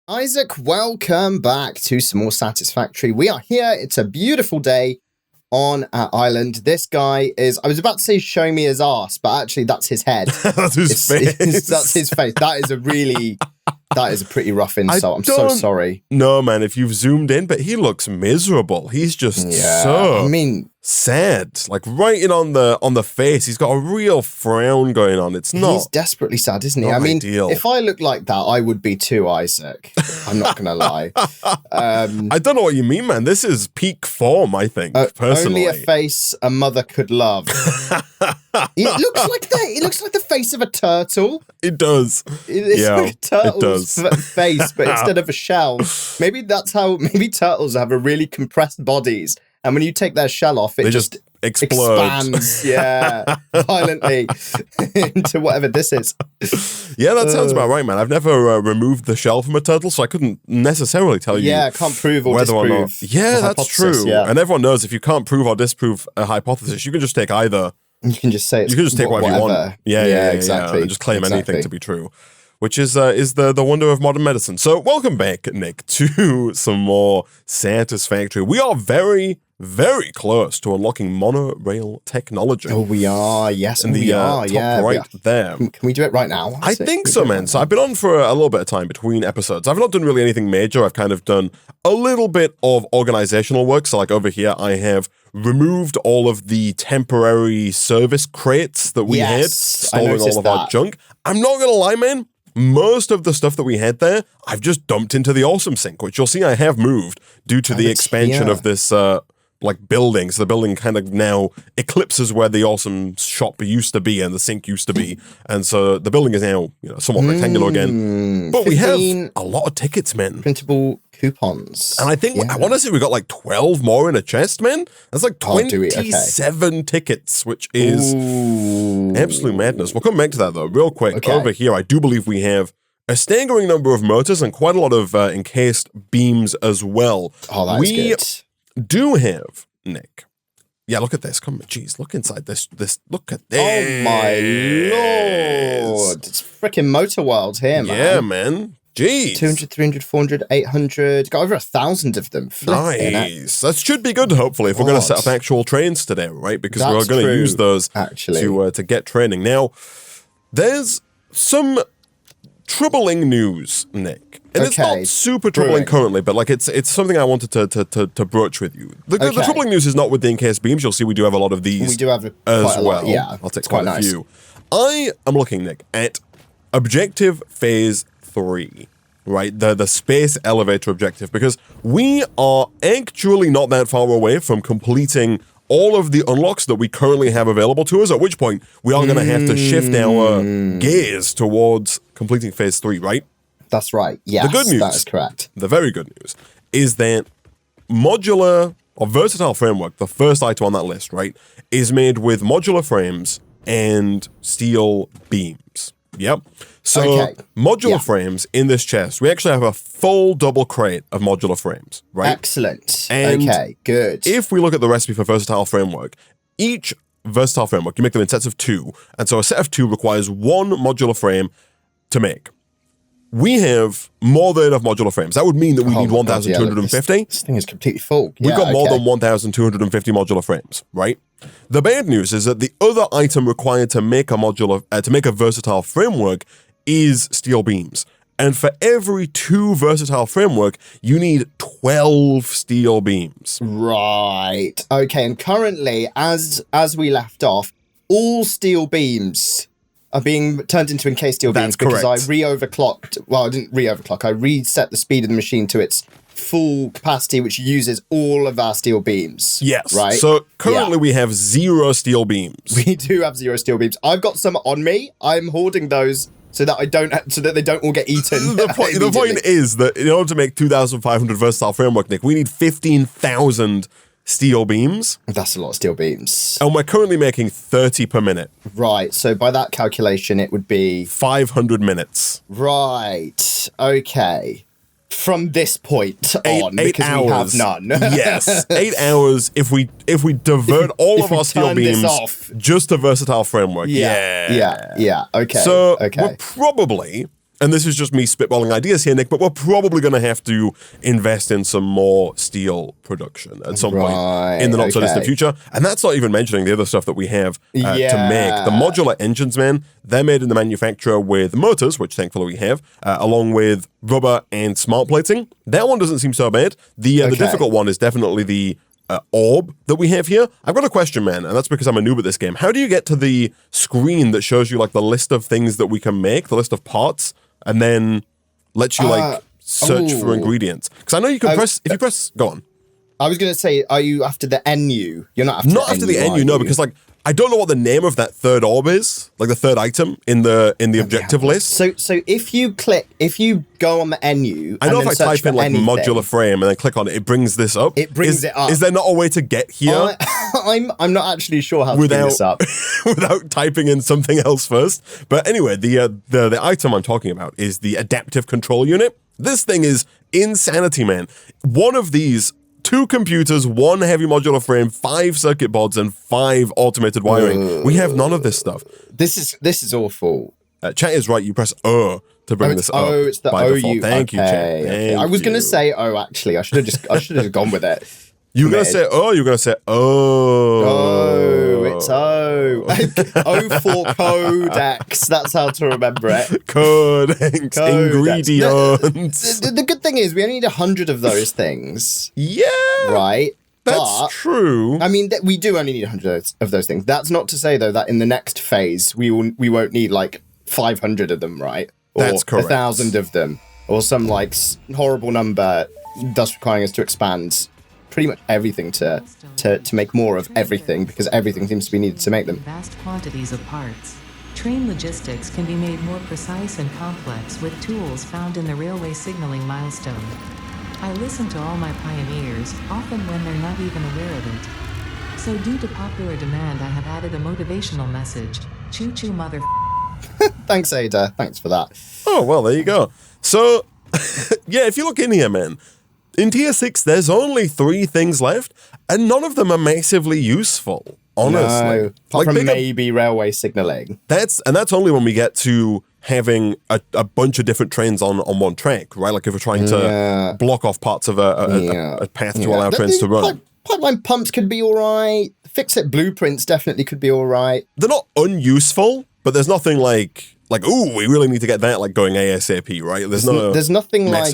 Isaac, welcome back to some more Satisfactory. We are here. It's a beautiful day on our island. This guy is, I was about to say showing me his ass, but actually that's his head. That's his face. That's his face. That is a pretty rough insult. I'm so sorry. No, man, if you've zoomed in, but he looks miserable. He's just so sad. Like right in on the face. He's got a real frown going on. It's not. He's desperately sad, isn't he? Not I mean, ideal. if I looked like that, I would be too, Isaac. I'm not going to lie. I don't know what you mean, man. This is peak form, I think, personally. Only a face a mother could love. It looks like the face of a turtle. It does. It's like a turtle's face, but instead of a shell. Maybe turtles have a really compressed bodies, and when you take their shell off, it just expands, violently into whatever this is. Yeah, that sounds about right, man. I've never removed the shell from a turtle, so I couldn't necessarily tell you. Yeah, I can't prove or disprove. Or not. Yeah, that's true. Yeah. And everyone knows if you can't prove or disprove a hypothesis, you can just take either. You can just say you can just take whatever you want. Yeah, exactly. And just claim anything to be true, which is the wonder of modern medicine. So welcome back, Nick, to some more Satisfactory. We are very, very close to unlocking monorail technology. Oh, we are. Yes, we are. Top right there. Can we do it right now? I think so, man. So I've been on for a little bit of time between episodes. I've not done really anything major. I've kind of done a little bit of organizational work. So like over here, I have removed all of the temporary service crates that we had, storing all of our junk. I'm not going to lie, man. Most of the stuff that we had there, I've just dumped into the awesome sink, which you'll see I have moved due to the expansion of this building. So the building kind of now eclipses where the awesome shop used to be and the sink used to be. And so the building is now, somewhat rectangular again. But we have a lot of tickets, man. Printable coupons. And I think, I want to say we got like 12 more in a chest, man. That's like 27 tickets, which is absolute madness. We'll come back to that though, real quick. Okay. Over here, I do believe we have a staggering number of motors and quite a lot of encased beams as well. Oh, that's good. Do have, Nick. Yeah, look at this. Come on, jeez, look inside this. Look at this. Oh my lord. It's freaking Motor World here, man. Yeah, man. Jeez. 200, 300, 400, 800. Got over 1,000 of them. Nice. That should be good, hopefully, if we're going to set up actual trains today, right? Because we're going to use those to get training. Now, there's some troubling news, Nick. And it's not super troubling currently, but like it's something I wanted to broach with you. The troubling news is not with the encased beams. You'll see we do have a lot of these. We do have as well. Lot, yeah, I'll take quite a few. I am looking, Nick, at Objective Phase 3. Right, the space elevator objective, because we are actually not that far away from completing all of the unlocks that we currently have available to us, at which point we are going to have to shift our gaze towards completing Phase 3, right? That's right. Yes, the good news, that is correct. The very good news is that modular or versatile framework, the first item on that list, right, is made with modular frames and steel beams. Yep. So modular frames in this chest, we actually have a full double crate of modular frames, right? Excellent. And good. If we look at the recipe for versatile framework, each versatile framework, you make them in sets of 2. And so a set of 2 requires 1 modular frame to make. We have more than enough modular frames. That would mean that we need 1,250. This thing is completely full. We've got more than 1,250 modular frames, right? The bad news is that the other item required to make a versatile framework is steel beams. And for every 2 versatile framework, you need 12 steel beams. Right. Okay, and currently, as we left off, all steel beams are being turned into encased steel beams because I re-overclocked. Well, I didn't re-overclock. I reset the speed of the machine to its full capacity, which uses all of our steel beams. Yes. Right? So currently we have 0 steel beams. We do have 0 steel beams. I've got some on me. I'm hoarding those so that they don't all get eaten. The point is that in order to make 2,500 versatile framework, Nick, we need 15,000 steel beams. That's a lot of steel beams. And we're currently making 30 per minute. Right. So by that calculation, it would be 500 minutes. Right. Okay. From this point on, because hours. we have none. Yes, 8 hours if we divert all of our steel beams just to versatile framework. Yeah. Okay. So we're probably And this is just me spitballing ideas here, Nick, but we're probably going to have to invest in some more steel production at some point in the not-so-distant future. And that's not even mentioning the other stuff that we have to make. The modular engines, man, they're made in the manufacturer with motors, which thankfully we have, along with rubber and smart plating. That one doesn't seem so bad. The difficult one is definitely the orb that we have here. I've got a question, man, and that's because I'm a noob at this game. How do you get to the screen that shows you like the list of things that we can make, the list of parts, and then lets you like search for ingredients? Because I know you can press, if you press, go on. I was going to say, are you after the NU? You're not after not after the NU, no, because like I don't know what the name of that third orb is, like the third item in the objective list. So if you go on the NU, I know if I type in like modular frame and then click on it, it brings this up. It brings it up. Is there not a way to get here? I'm not actually sure how to bring this up without typing in something else first. But anyway, the item I'm talking about is the adaptive control unit. This thing is insanity, man. One of these. 2 computers, 1 heavy modular frame, 5 circuit boards, and 5 automated wiring. We have none of this stuff. This is awful. Chat is right. You press O to bring this up. Oh, it's the OU. Thank you, Chat. I was going to say O. Actually, I should have just gone with it. You were going to say O. You're going to say O. Oh, it's O. O for Codex. That's how to remember it. Codex. Ingredients. The good thing is we only need 100 of those things. Yeah. Right? That's true. I mean, we do only need 100 of those things. That's not to say, though, that in the next phase, we won't need, like, 500 of them, right? Or That's correct. 1,000 of them. Or some, like, horrible number thus requiring us to expand pretty much everything to make more of everything, because everything seems to be needed to make them. Vast quantities of parts. Train logistics can be made more precise and complex with tools found in the railway signaling milestone. I listen to all my pioneers, often when they're not even aware of it. So due to popular demand, I have added a motivational message. Choo-choo mother... Thanks, Ada. Thanks for that. Oh, well, there you go. So, yeah, if you look in here, man, in Tier 6, there's only 3 things left, and none of them are massively useful, honestly. No, apart from maybe railway signaling. That's only when we get to having a bunch of different trains on one track, right? Like if we're trying to block off parts of a path to allow trains to run. Pipeline pumps could be all right. Fix-it blueprints definitely could be all right. They're not unuseful, but there's nothing like, ooh, we really need to get that like going ASAP, right? There's nothing like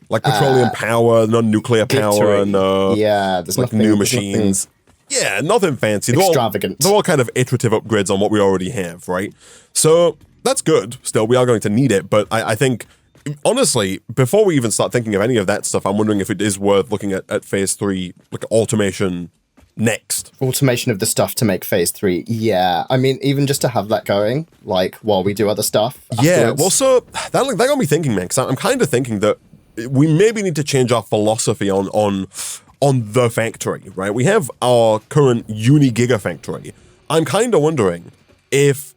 petroleum power, no nuclear power, no there's like new machines. Yeah, nothing fancy. Extravagant. They're all kind of iterative upgrades on what we already have, right? So that's good. Still, we are going to need it, but I think, honestly, before we even start thinking of any of that stuff, I'm wondering if it is worth looking at Phase 3, like automation next. Automation of the stuff to make Phase 3. Yeah, I mean, even just to have that going, like, while we do other stuff. Yeah, well, so that got me thinking, man, because I'm kind of thinking that we maybe need to change our philosophy on the factory, right? We have our current uni-gigafactory. I'm kind of wondering if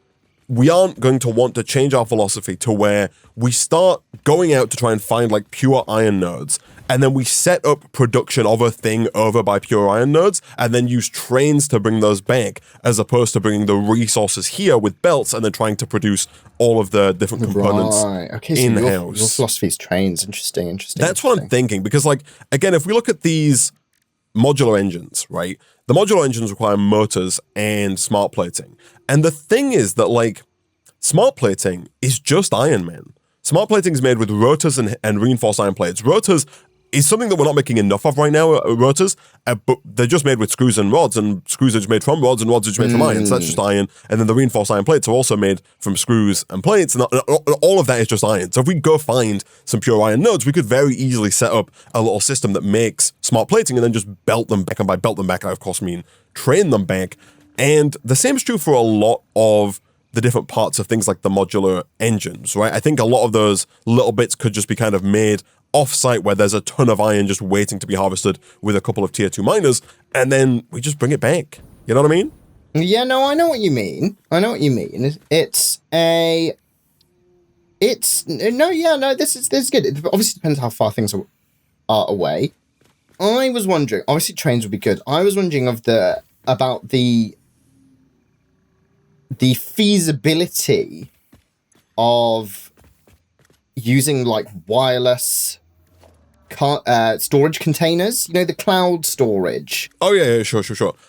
we aren't going to want to change our philosophy to where we start going out to try and find like pure iron nodes, and then we set up production of a thing over by pure iron nodes, and then use trains to bring those back, as opposed to bringing the resources here with belts and then trying to produce all of the different components in-house. Your philosophy's trains. Interesting. That's what I'm thinking, because like, again, if we look at these modular engines, right? The modular engines require motors and smart plating. And the thing is that, like, smart plating is just iron, man. Smart plating is made with rotors and reinforced iron plates. Rotors is something that we're not making enough of right now, rotors, but they're just made with screws and rods, and screws are just made from rods, and rods are just made from iron, so that's just iron. And then the reinforced iron plates are also made from screws and plates, and all of that is just iron. So if we go find some pure iron nodes, we could very easily set up a little system that makes smart plating and then just belt them back. And by belt them back, I of course mean train them back. And the same is true for a lot of the different parts of things like the modular engines, right? I think a lot of those little bits could just be kind of made off-site where there's a ton of iron just waiting to be harvested with a couple of tier 2 miners, and then we just bring it back. You know what I mean? Yeah, no, I know what you mean. This is good. It obviously depends how far things are away. I was wondering, obviously trains would be good. I was wondering about the feasibility of using like wireless storage containers, you know, the cloud storage. Oh yeah, sure.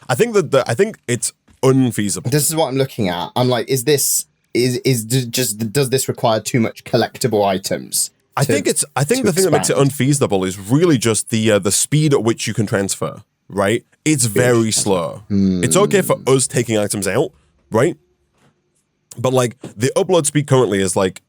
I think I think it's unfeasible. This is what I'm looking at. I'm like, does this require too much collectible items? I think the thing that makes it unfeasible is really just the speed at which you can transfer, right? It's very slow. It's okay for us taking items out, right? But like the upload speed currently is like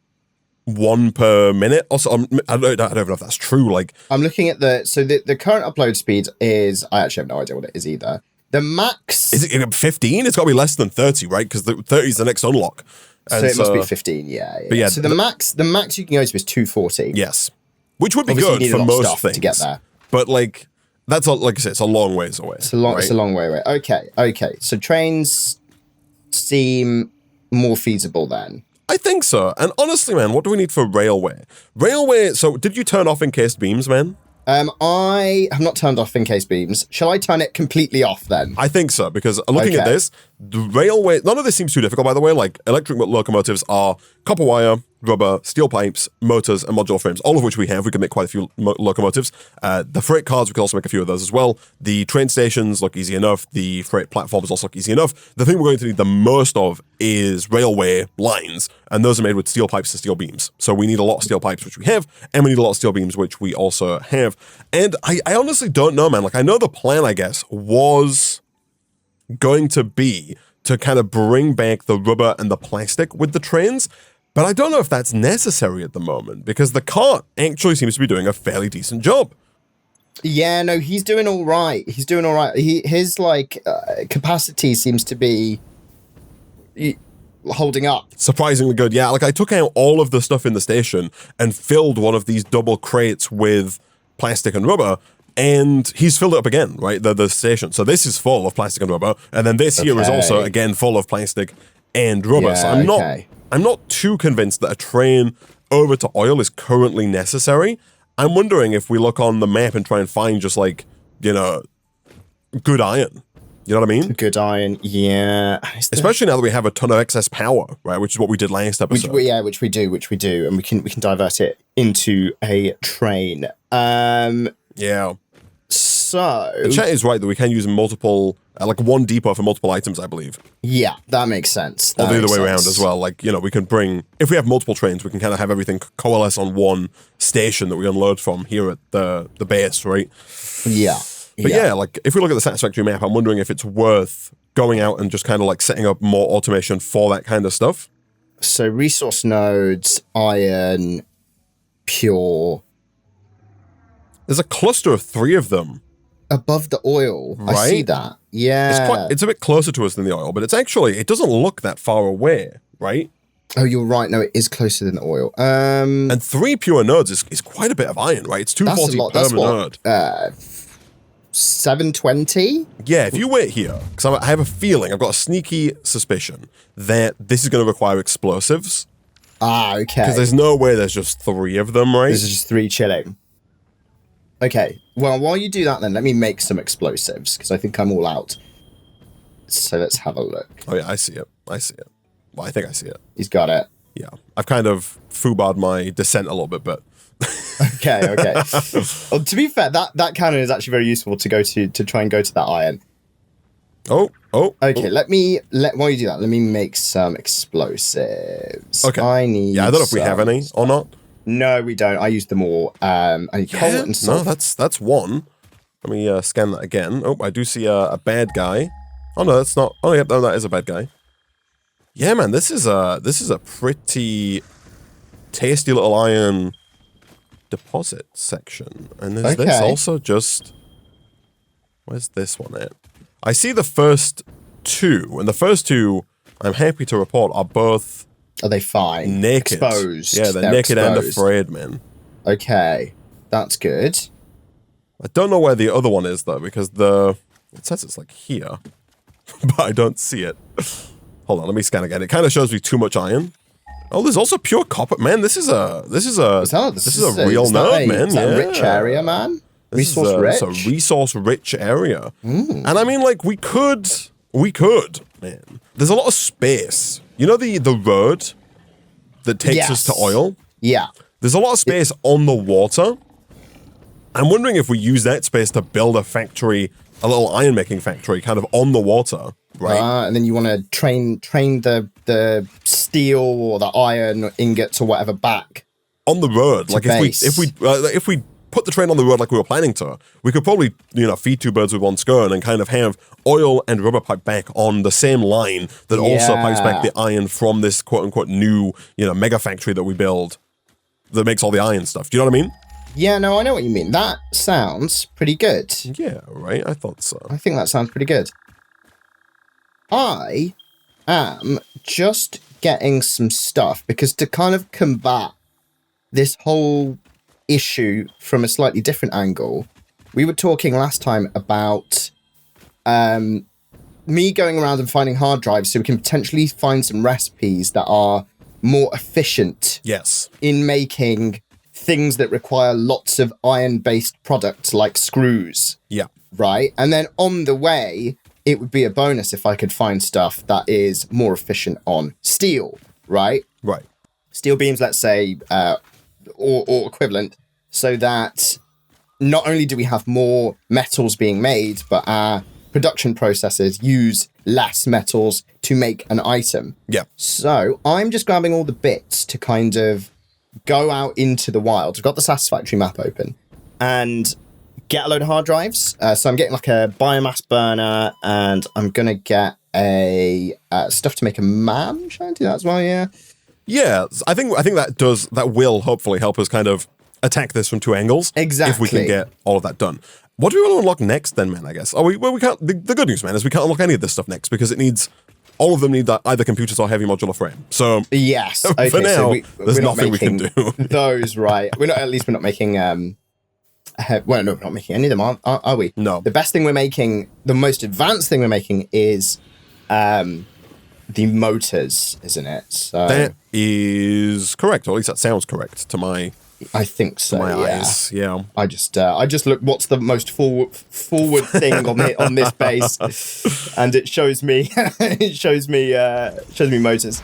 1 per minute or so. I don't know if that's true. Like I'm looking at the current upload speed is, I actually have no idea what it is either. The max is it 15? It's got to be less than 30, right? Because the 30 is the next unlock. So it must be 15, yeah. But yeah, so the max you can go to is 240. Yes, which would be Obviously, good for most things to get there. But like that's like I said, it's a long ways away. It's a long way away. Okay. So trains seem more feasible then. I think so. And honestly, man, what do we need for railway? So did you turn off encased beams, man? I have not turned off encased beams. Shall I turn it completely off then? I think so, because looking at this, the railway, none of this seems too difficult, by the way. Like, electric locomotives are copper wire, rubber, steel pipes, motors, and modular frames, all of which we have. We can make quite a few locomotives. The freight cars, we can also make a few of those as well. The train stations look easy enough. The freight platforms also look easy enough. The thing we're going to need the most of is railway lines, and those are made with steel pipes and steel beams. So we need a lot of steel pipes, which we have, and we need a lot of steel beams, which we also have. And I honestly don't know, man. Like, I know the plan, I guess, was going to be to kind of bring back the rubber and the plastic with the trains, but I don't know if that's necessary at the moment, because the cart actually seems to be doing a fairly decent job. Yeah, no, he's doing all right. His capacity seems to be holding up. Surprisingly good, yeah. Like, I took out all of the stuff in the station and filled one of these double crates with plastic and rubber, and he's filled it up again, right? The station. So this is full of plastic and rubber, and then this here is also, again, full of plastic and rubber. Yeah, so I'm not too convinced that a train over to oil is currently necessary. I'm wondering if we look on the map and try and find just like, you know, good iron. You know what I mean? Good iron, yeah. Especially now that we have a ton of excess power, right? Which is what we did last episode. Which we do, and we can divert it into a train. Yeah. So the chat is right that we can use multiple, like one depot for multiple items, I believe. Yeah, that makes sense. Or the other way around as well. Like, you know, we can bring, if we have multiple trains, we can kind of have everything coalesce on one station that we unload from here at the base, right? Yeah. But yeah, like if we look at the Satisfactory map, I'm wondering if it's worth going out and just kind of like setting up more automation for that kind of stuff. So resource nodes, iron, pure. There's a cluster of 3 of them. Above the oil. Right? I see that. Yeah. It's a bit closer to us than the oil, but it doesn't look that far away, right? Oh, you're right. No, it is closer than the oil. And 3 pure nodes is quite a bit of iron, right? It's 240 per node. 720? Yeah, if you wait here, because I have a feeling, I've got a sneaky suspicion that this is going to require explosives. Ah, okay. Because there's no way there's just 3 of them, right? There's just 3 chilling. Okay, well, while you do that then, let me make some explosives, because I think I'm all out. So let's have a look. Oh yeah, I see it. Well, I think I see it. He's got it. Yeah. I've kind of foobarred my descent a little bit, but... Okay. Well, to be fair, that cannon is actually very useful to try and go to that iron. Oh. Okay, while you do that, let me make some explosives. Okay. I don't know if we have any or not. No, we don't. I use them all. I need coal and salt. No, that's one. Let me scan that again. Oh, I do see a bad guy. Oh no, that's not. Oh, yep, no, that is a bad guy. Yeah, man, this is a pretty tasty little iron deposit section. And there's this also just... Where's this one at? I see the first 2, and the first 2, I'm happy to report, are both... Are they fine? Naked. Exposed. Yeah, they're naked and afraid, man. Okay, that's good. I don't know where the other one is, though, because it says it's like here, but I don't see it. Hold on, let me scan again. It kind of shows me too much iron. Oh, there's also pure copper, man. This is a real node, man. Is that a rich area, man? Resource rich. It's a resource rich area, and I mean, like we could, man. There's a lot of space. You know the road that takes us to oil. Yeah. There's a lot of space on the water. I'm wondering if we use that space to build a factory, a little iron making factory kind of on the water, right? And then you want to train the steel or the iron ingots or whatever back on the road. Like if we put the train on the road like we were planning to, we could probably, feed two birds with one stone and kind of have oil and rubber pipe back on the same line that also pipes back the iron from this quote unquote new, mega factory that we build that makes all the iron stuff. Do you know what I mean? Yeah, no, I know what you mean. That sounds pretty good. Yeah, right? I thought so. I think that sounds pretty good. I am just getting some stuff because to kind of combat this whole issue from a slightly different angle, we were talking last time about me going around and finding hard drives so we can potentially find some recipes that are more efficient in making things that require lots of iron-based products like screws. Yeah. Right? And then on the way, it would be a bonus if I could find stuff that is more efficient on steel, right? Right. Steel beams, let's say, or equivalent, so that not only do we have more metals being made, but our production processes use less metals to make an item. Yeah. So I'm just grabbing all the bits to kind of go out into the wild. I've got the Satisfactory map open and get a load of hard drives. So I'm getting like a biomass burner and I'm going to get a stuff to make a MAM. Should I do that as well? Yeah. Yeah. I think that will hopefully help us kind of attack this from two angles. Exactly. If we can get all of that done. What do we want to unlock next then, man, I guess? We can't, the good news, man, is we can't unlock any of this stuff next because all of them need either computers or heavy modular frame. So yes, okay, for now, so there's nothing we can do. Those, right? We're not making. Well, no, we're not making any of them, are we? No. The best thing we're making, the most advanced thing we're making, is the motors, isn't it? So that is correct, or at least that sounds correct to my. I think so. To my eyes, yeah. I just look. What's the most forward thing on this base, and it shows me motors.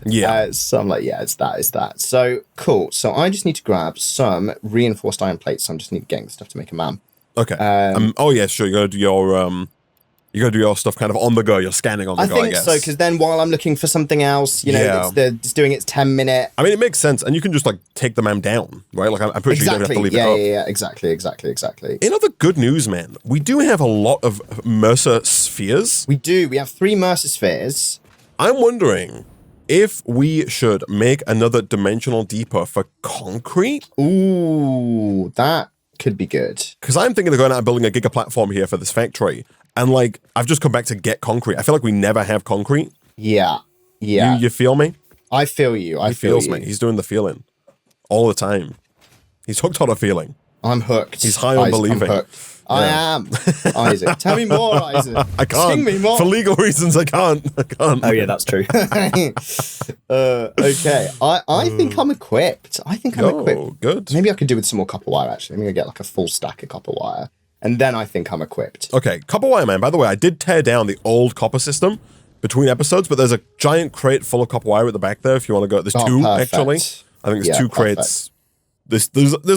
Yeah. So I'm like, yeah, it's that. So cool. So I just need to grab some reinforced iron plates. So I'm just getting the stuff to make a MAM. Okay. Oh yeah, sure. You gotta do your stuff kind of on the go. You're scanning on the go, I guess. I think so, because then while I'm looking for something else, it's doing its 10-minute. I mean, it makes sense, and you can just like take the MAM down, right? Like I'm pretty sure you don't have to leave it up. Yeah, exactly. In other good news, man, we do have a lot of Mercer spheres. We do. We have 3 Mercer spheres. I'm wondering if we should make another dimensional depot for concrete. Ooh, that could be good. Because I'm thinking of going out and building a giga platform here for this factory. And like, I've just come back to get concrete. I feel like we never have concrete. Yeah. You feel me? I feel you. He feels me. He's doing the feeling all the time. He's hooked on a feeling. I'm hooked. He's high on believing. I'm hooked. Yeah. I am. Isaac, tell me more, Isaac. I can't. Sing me more. For legal reasons, I can't. Oh yeah, that's true. Okay. I think I'm equipped. Equipped. Good. Maybe I could do with some more copper wire, actually. Maybe I get like a full stack of copper wire. And then I think I'm equipped. Okay, copper wire, man. By the way, I did tear down the old copper system between episodes, but there's a giant crate full of copper wire at the back there if you want to go. There's 2, perfect. actually. I think there's 2 crates. There's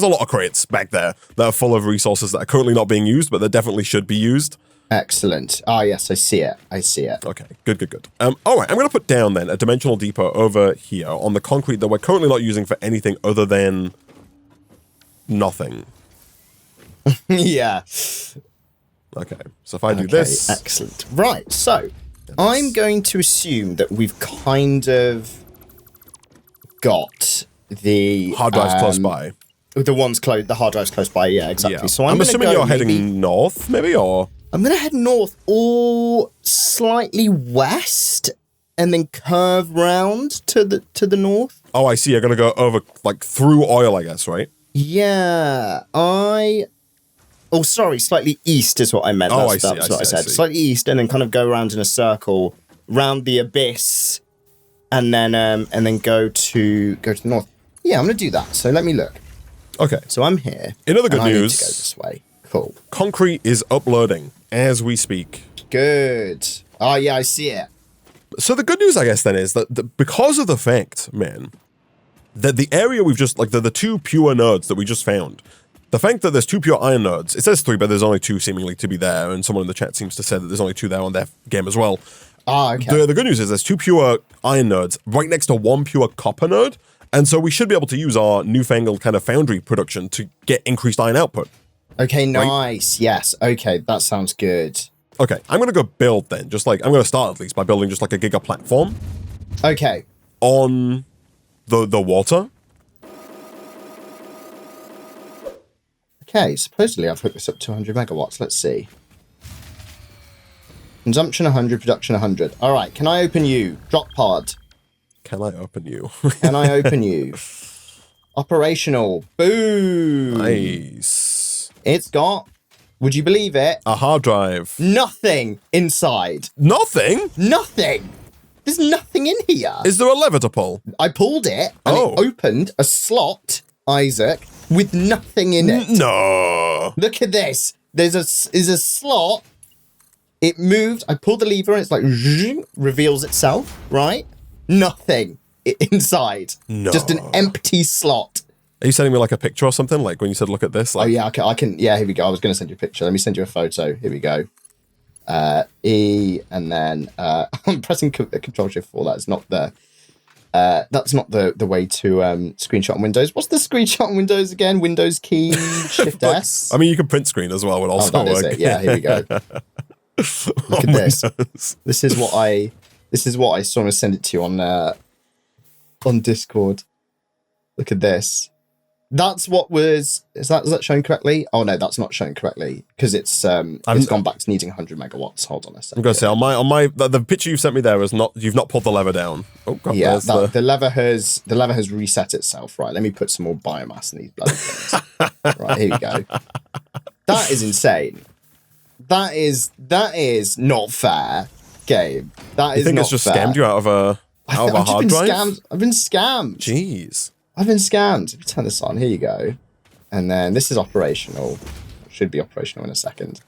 a lot of crates back there that are full of resources that are currently not being used, but that definitely should be used. Excellent. Ah, yes, I see it. Okay, good. All right, I'm going to put down then a dimensional depot over here on the concrete that we're currently not using for anything other than nothing. Yeah. Okay, so if I do this... Excellent. Right, so I'm going to assume that we've kind of got the... hard drives close by. The hard drives close by, yeah, exactly. Yeah. So I'm assuming you're heading north, maybe, or... I'm going to head north or slightly west and then curve round to the north. Oh, I see. You're going to go over, like, through oil, I guess, right? Yeah, slightly east is what I meant. That's what I said. Slightly east, and then kind of go around in a circle, round the abyss, and then go to the north. Yeah, I'm gonna do that. So let me look. Okay. So I'm here. In other good news, I need to go this way. Cool. Concrete is uploading as we speak. Good. Oh yeah, I see it. So the good news, I guess, then is that because of the fact, man, the area we've just, like the 2 pure nodes that we just found, the fact that there's 2 pure iron nodes, it says 3, but there's only 2 seemingly to be there, and someone in the chat seems to say that there's only 2 there on their game as well. Ah, okay. The good news is there's 2 pure iron nodes right next to 1 pure copper node, and so we should be able to use our newfangled kind of foundry production to get increased iron output. Okay, nice. Right? Yes. Okay, that sounds good. Okay, I'm going to go build then. Just like, I'm going to start at least by building just like a giga platform. Okay. On the water. Okay, supposedly I've hooked this up to 100 megawatts. Let's see. Consumption 100, production 100. All right, can I open you? Drop pod. Can I open you? Can I open you? Operational. Boom. Nice. It's got, would you believe it? A hard drive. Nothing inside. Nothing? Nothing. There's nothing in here. Is there a lever to pull? I pulled it and it opened a slot, Isaac, with nothing in it. No. Look at this. There's a slot. It moved. I pulled the lever and it's like reveals itself, right? Nothing inside. No. Just an empty slot. Are you sending me like a picture or something? Like when you said, look at this? Like... Oh, yeah, I can. Yeah, here we go. I was going to send you a picture. Let me send you a photo. Here we go. E, and then I'm pressing Control-Shift 4. That's not the way to screenshot on Windows. What's the screenshot on Windows again? Windows key Shift S. I mean, you can print screen as well. Would also that work. is it. Yeah, here we go. Look at this. This is what I sort of send it to you on Discord. Look at this. That's what was. Is that shown correctly? Oh no, that's not shown correctly because it's gone back to needing 100 megawatts. Hold on a second. I'm going to say on my the picture you've sent me there is not. You've not pulled the lever down. Oh god. Yeah, the lever has reset itself. Right. Let me put some more biomass in these bloody things. Right, here we go. That is insane. That is not fair, Gabe. That is. You think not it's just fair. scammed you out of a hard drive? I've been scammed. Jeez. I've been scammed. Let me turn this on. Here you go. And then this is operational. Should be operational in a second.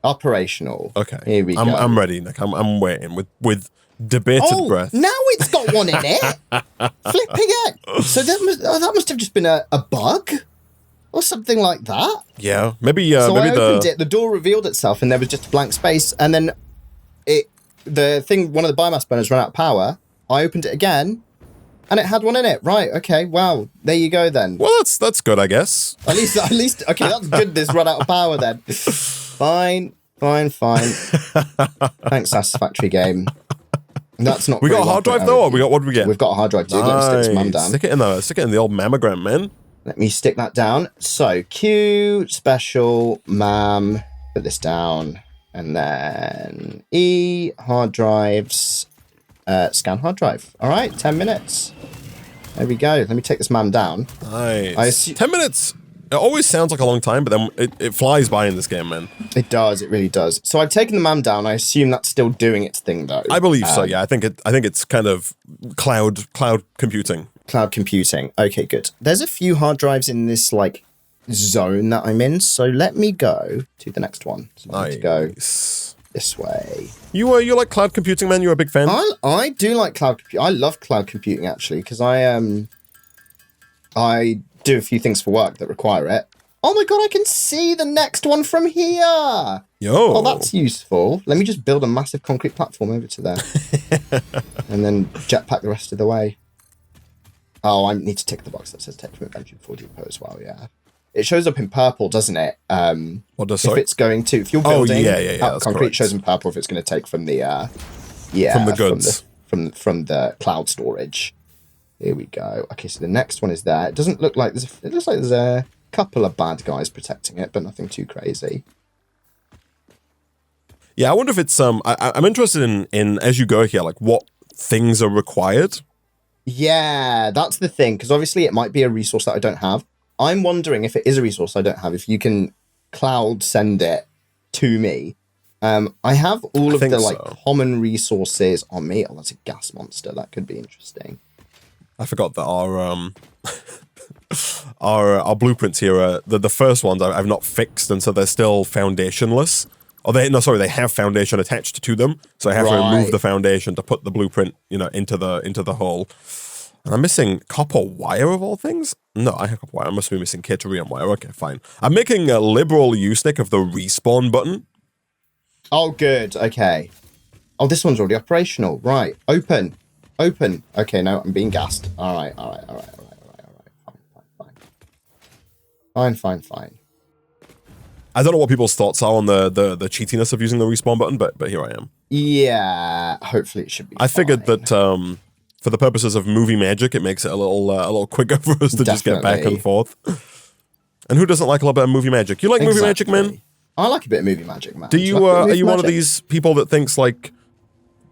Operational. Okay. Here we go. I'm ready, Nick. I'm waiting with debated breath. Now it's got one in it. Flipping it. So that must have just been a bug or something like that. Yeah. Maybe so maybe I opened it, the door revealed itself and there was just a blank space, and then one of the biomass burners ran out of power. I opened it again. And it had one in it. Right, okay, wow. There you go then. Well, that's good, I guess. At least, okay, that's good this run out of power then. Fine. Thanks, Satisfactory game. That's not. We got a hard drive though, or what did we get? We've got a hard drive, dude. Let's stick this mum down. Stick it in the old mammogram, man. Let me stick that down. So, Q, special, mam, put this down. And then E, hard drives. Scan hard drive. All right, 10 minutes. There we go. Let me take this man down. Nice. 10 minutes. It always sounds like a long time, but then it flies by in this game, man. It does. It really does. So I've taken the man down. I assume that's still doing its thing, though. I believe so. Yeah, I think it's kind of cloud computing. Cloud computing. Okay, good. There's a few hard drives in this like zone that I'm in. So let me go to the next one. So I need to go this way. You like cloud computing, man? You're a big fan? I do like cloud computing. I love cloud computing, actually, because I do a few things for work that require it. Oh my god, I can see the next one from here! Yo! Oh, that's useful. Let me just build a massive concrete platform over to there. And then jetpack the rest of the way. Oh, I need to tick the box that says take from inventory before depot as well, yeah. It shows up in purple, doesn't it? What does sorry? If you're building that's concrete, correct. shows in purple if it's going to take from the from the goods, from the cloud storage. Here we go. Okay, so the next one is there. It doesn't look like it looks like there's a couple of bad guys protecting it, but nothing too crazy. Yeah, I wonder if it's I'm interested in as you go here, like what things are required. Yeah, that's the thing, because obviously it might be a resource that I don't have. I'm wondering if it is a resource I don't have, if you can cloud send it to me. I have all of the common resources on me. Oh, that's a gas monster. That could be interesting. I forgot that our blueprints here are the first ones I've not fixed, and so they're still foundationless. They have foundation attached to them, so I have to remove the foundation to put the blueprint, into the hole. And I'm missing copper wire of all things? No, I have copper wire. I must be missing K2 wire. Okay, fine. I'm making a liberal use, Nick, of the respawn button. Oh, good. Okay. Oh, this one's already operational. Right. Open. Okay, no, I'm being gassed. All right. Fine. I don't know what people's thoughts are on the cheatiness of using the respawn button, but here I am. Yeah, hopefully it should be I figured that for the purposes of movie magic, it makes it a little quicker for us to just get back and forth. And who doesn't like a little bit of movie magic? You like movie magic, man? I like a bit of movie magic, man. Do you are you one of these people that thinks like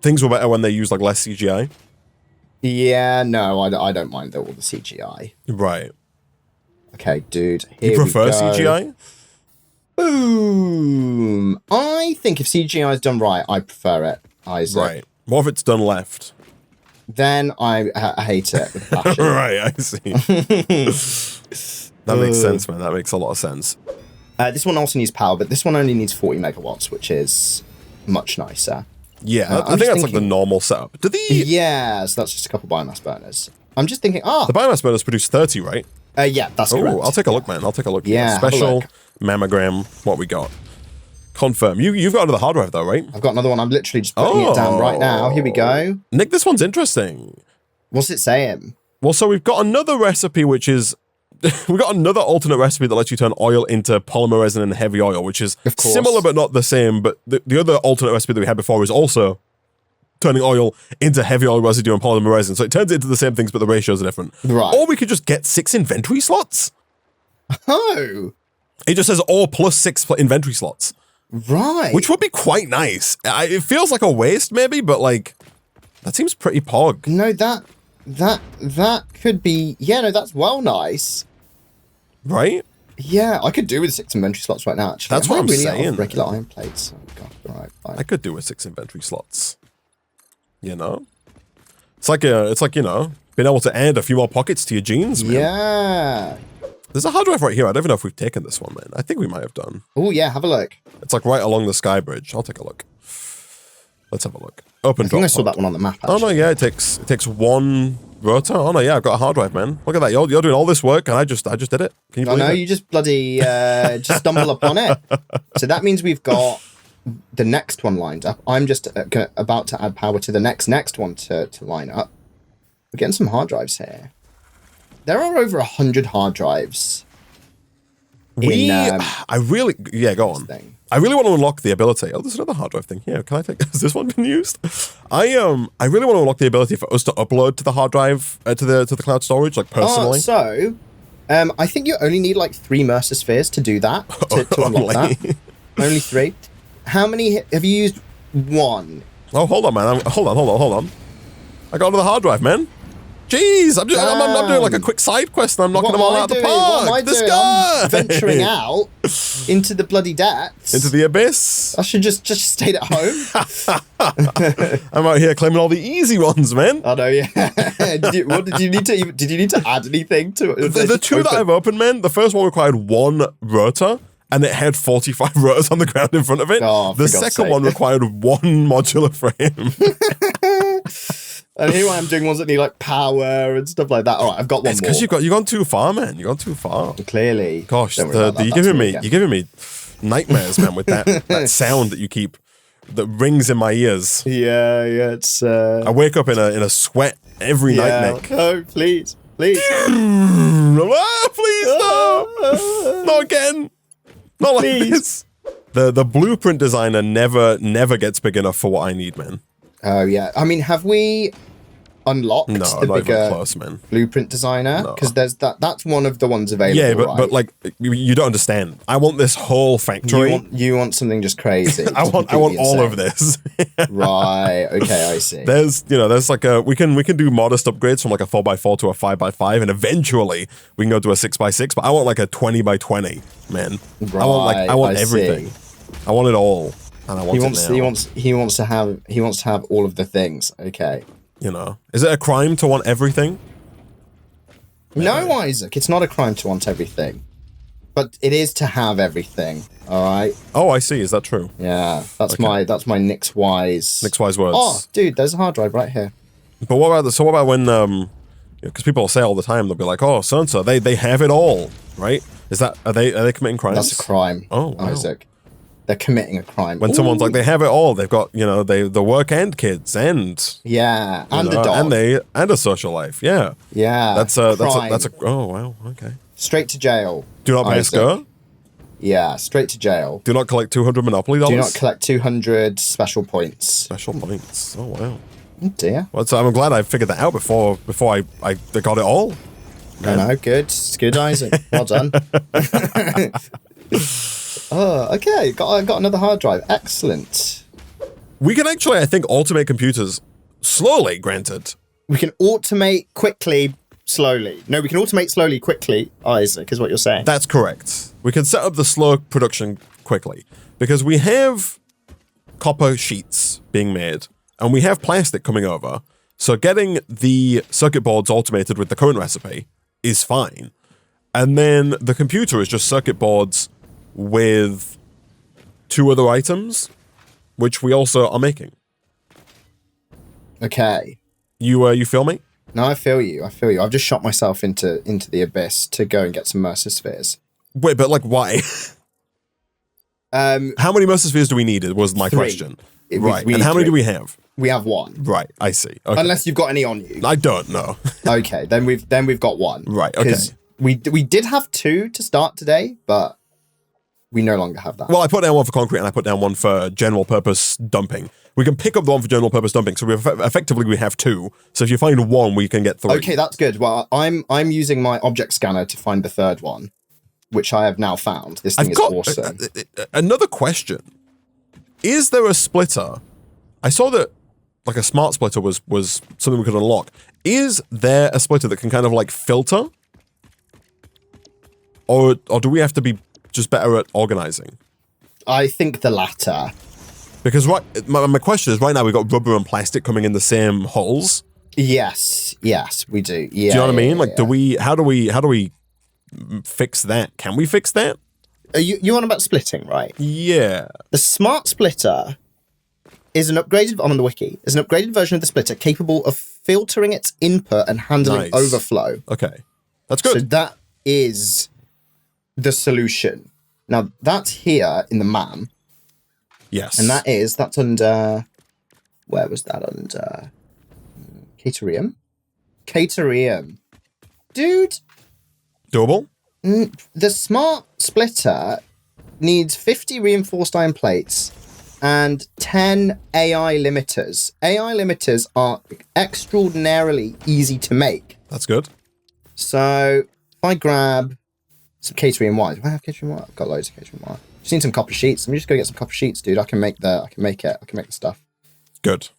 things were better when they use like less CGI? Yeah, no, I don't mind all the CGI. Right. Okay, dude. You prefer CGI? Boom. I think if CGI is done right, I prefer it, Isaac. Right. What if it's done left? Then I hate it with passion. Right, I see. That makes sense, man. That makes a lot of sense. This one also needs power, but this one only needs 40 megawatts, which is much nicer. Yeah, I think that's like the normal setup. Do the Yeah, so that's just a couple biomass burners. I'm just thinking, the biomass burners produce 30, right? Yeah, that's correct. I'll take a look, man. I'll take a look. Yeah, Special mammogram. What we got? Confirm. You've got another hard drive though, right? I've got another one. I'm literally just putting it down right now. Here we go. Nick, this one's interesting. What's it saying? Well, so we've got another recipe, which is we've got another alternate recipe that lets you turn oil into polymer resin and heavy oil, which is similar but not the same. But the other alternate recipe that we had before is also turning oil into heavy oil residue and polymer resin. So it turns it into the same things, but the ratios are different. Right. Or we could just get 6 inventory slots. Oh. It just says or plus 6 inventory slots. Right. Which would be quite nice. It feels like a waste maybe, but like that seems pretty pog. No, that could be, yeah, no, that's well nice. Right? Yeah, I could do with 6 inventory slots right now, actually. That's what I'm saying. Regular iron plates. Oh, God. All right, fine. I could do with 6 inventory slots. You know? It's like being able to add a few more pockets to your jeans, man. Yeah. There's a hard drive right here. I don't even know if we've taken this one, man. I think we might have done. Oh, yeah, have a look. It's like right along the sky bridge. I'll take a look. Let's have a look. Open I think drop I saw that one on the map, actually. Oh, no, yeah, it takes 1 rotor. Oh, no, yeah, I've got a hard drive, man. Look at that. You're doing all this work, and I just did it. Can you believe it? You just bloody just stumble upon it. So that means we've got the next one lined up. I'm just about to add power to the next one to line up. We're getting some hard drives here. There are over 100 hard drives. Go on. I really want to unlock the ability. Oh, there's another hard drive thing here. Can I take? Has this one been used? I really want to unlock the ability for us to upload to the hard drive to the cloud storage, like personally. I think you only need like 3 Mercer spheres to do that to unlock that. Only 3. How many have you used? 1. Oh, hold on, man. Hold on. I got to the hard drive, man. Jeez, I'm doing like a quick side quest and I'm knocking them all out of the park. What am I doing? I'm venturing out into the bloody depths. Into the abyss. I should just stayed at home. I'm out here claiming all the easy ones, man. I know, yeah. Did you need to add anything to it? The 2 that I've opened, man, the first one required 1 rotor. And it had 45 rotors on the ground in front of it. Oh, the second one required 1 modular frame. And here I am doing ones that need like power and stuff like that. All right, I've got one more. It's because you've gone too far, man. You've gone too far. Clearly. Gosh, you're giving me nightmares, man, with that sound that you keep that rings in my ears. Yeah, it's. I wake up in a sweat every night, Nick. Oh, please. Please no, not again. Not like this. The blueprint designer never gets big enough for what I need, man. Oh yeah. I mean, have we unlocked the bigger close, man. blueprint designer? Because there's that's one of the ones available. Yeah, but like you don't understand. I want this whole factory. You want something just crazy. I want all of this. Right. Okay, I see. There's like we can do modest upgrades from like a 4x4 to a 5x5, and eventually we can go to a 6x6. But I want like a 20x20, man. Right, I want everything. I want it all. And I want it now. He wants to have all of the things. Okay. Is it a crime to want everything? No, Isaac, it's not a crime to want everything. But it is to have everything. All right. Oh, I see. Is that true? Yeah, that's my Nick's wise words. Oh, dude, there's a hard drive right here. But what about when Because people say all the time, they'll be like, "Oh, so-and-so, they have it all," right? Are they committing crimes? That's a crime. Oh, wow. Isaac. They're committing a crime. When someone's like, they have it all, they've got, they work and kids and yeah, and a dog and a social life. Yeah, yeah. That's a oh wow, okay. Straight to jail. Do not pay a skirt. Yeah, straight to jail. Do not collect 200 Monopoly dollars. Do not collect 200 special points. Special points. Oh wow. Oh dear. Well, so I'm glad I figured that out before I got it all. I know, good. It's good, Isaac. Well done. Oh, okay. I got another hard drive. Excellent. We can actually, I think, automate computers slowly, granted. We can automate quickly, slowly. No, we can automate slowly, quickly, Isaac, is what you're saying. That's correct. We can set up the slow production quickly because we have copper sheets being made and we have plastic coming over. So getting the circuit boards automated with the current recipe is fine. And then the computer is just circuit boards with 2 other items, which we also are making. Okay. You feel me? No, I feel you. I've just shot myself into the abyss to go and get some Mercer spheres. Wait, but like why? How many Mercer spheres do we need? Was my 3. question. Right. And how many do we have? We have 1. Right. I see. Okay. Unless you've got any on you. I don't know. Okay. Then we've got 1. Right. Okay. We did have 2 to start today, but we no longer have that. Well, I put down 1 for concrete and I put down 1 for general purpose dumping. We can pick up the 1 for general purpose dumping, so effectively we have 2. So if you find 1, we can get 3. Okay, that's good. Well, I'm using my object scanner to find the 3rd one, which I have now found. This thing is awesome. Another question: is there a splitter? I saw that like a smart splitter was something we could unlock. Is there a splitter that can kind of like filter, or do we have to be just better at organizing? I think the latter. Because my question is, right now we've got rubber and plastic coming in the same holes. Yes, we do. Yeah, do you know what I mean? Like, yeah. how do we fix that? Can we fix that? Are you on about splitting, right? Yeah. The smart splitter is an upgraded, I'm on the wiki, is an upgraded version of the splitter capable of filtering its input and handling overflow. Okay. That's good. So that is the solution. Now, that's here in the MAM. Yes. And that's under, where was that under? Caterium? Caterium. Dude. Doable? The smart splitter needs 50 reinforced iron plates and 10 AI limiters. AI limiters are extraordinarily easy to make. That's good. So if I grab some caterium wire, do I have caterium wire? I've got loads of caterium wire. Just need some copper sheets. Let me just go get some copper sheets, dude. I can make the stuff. Good.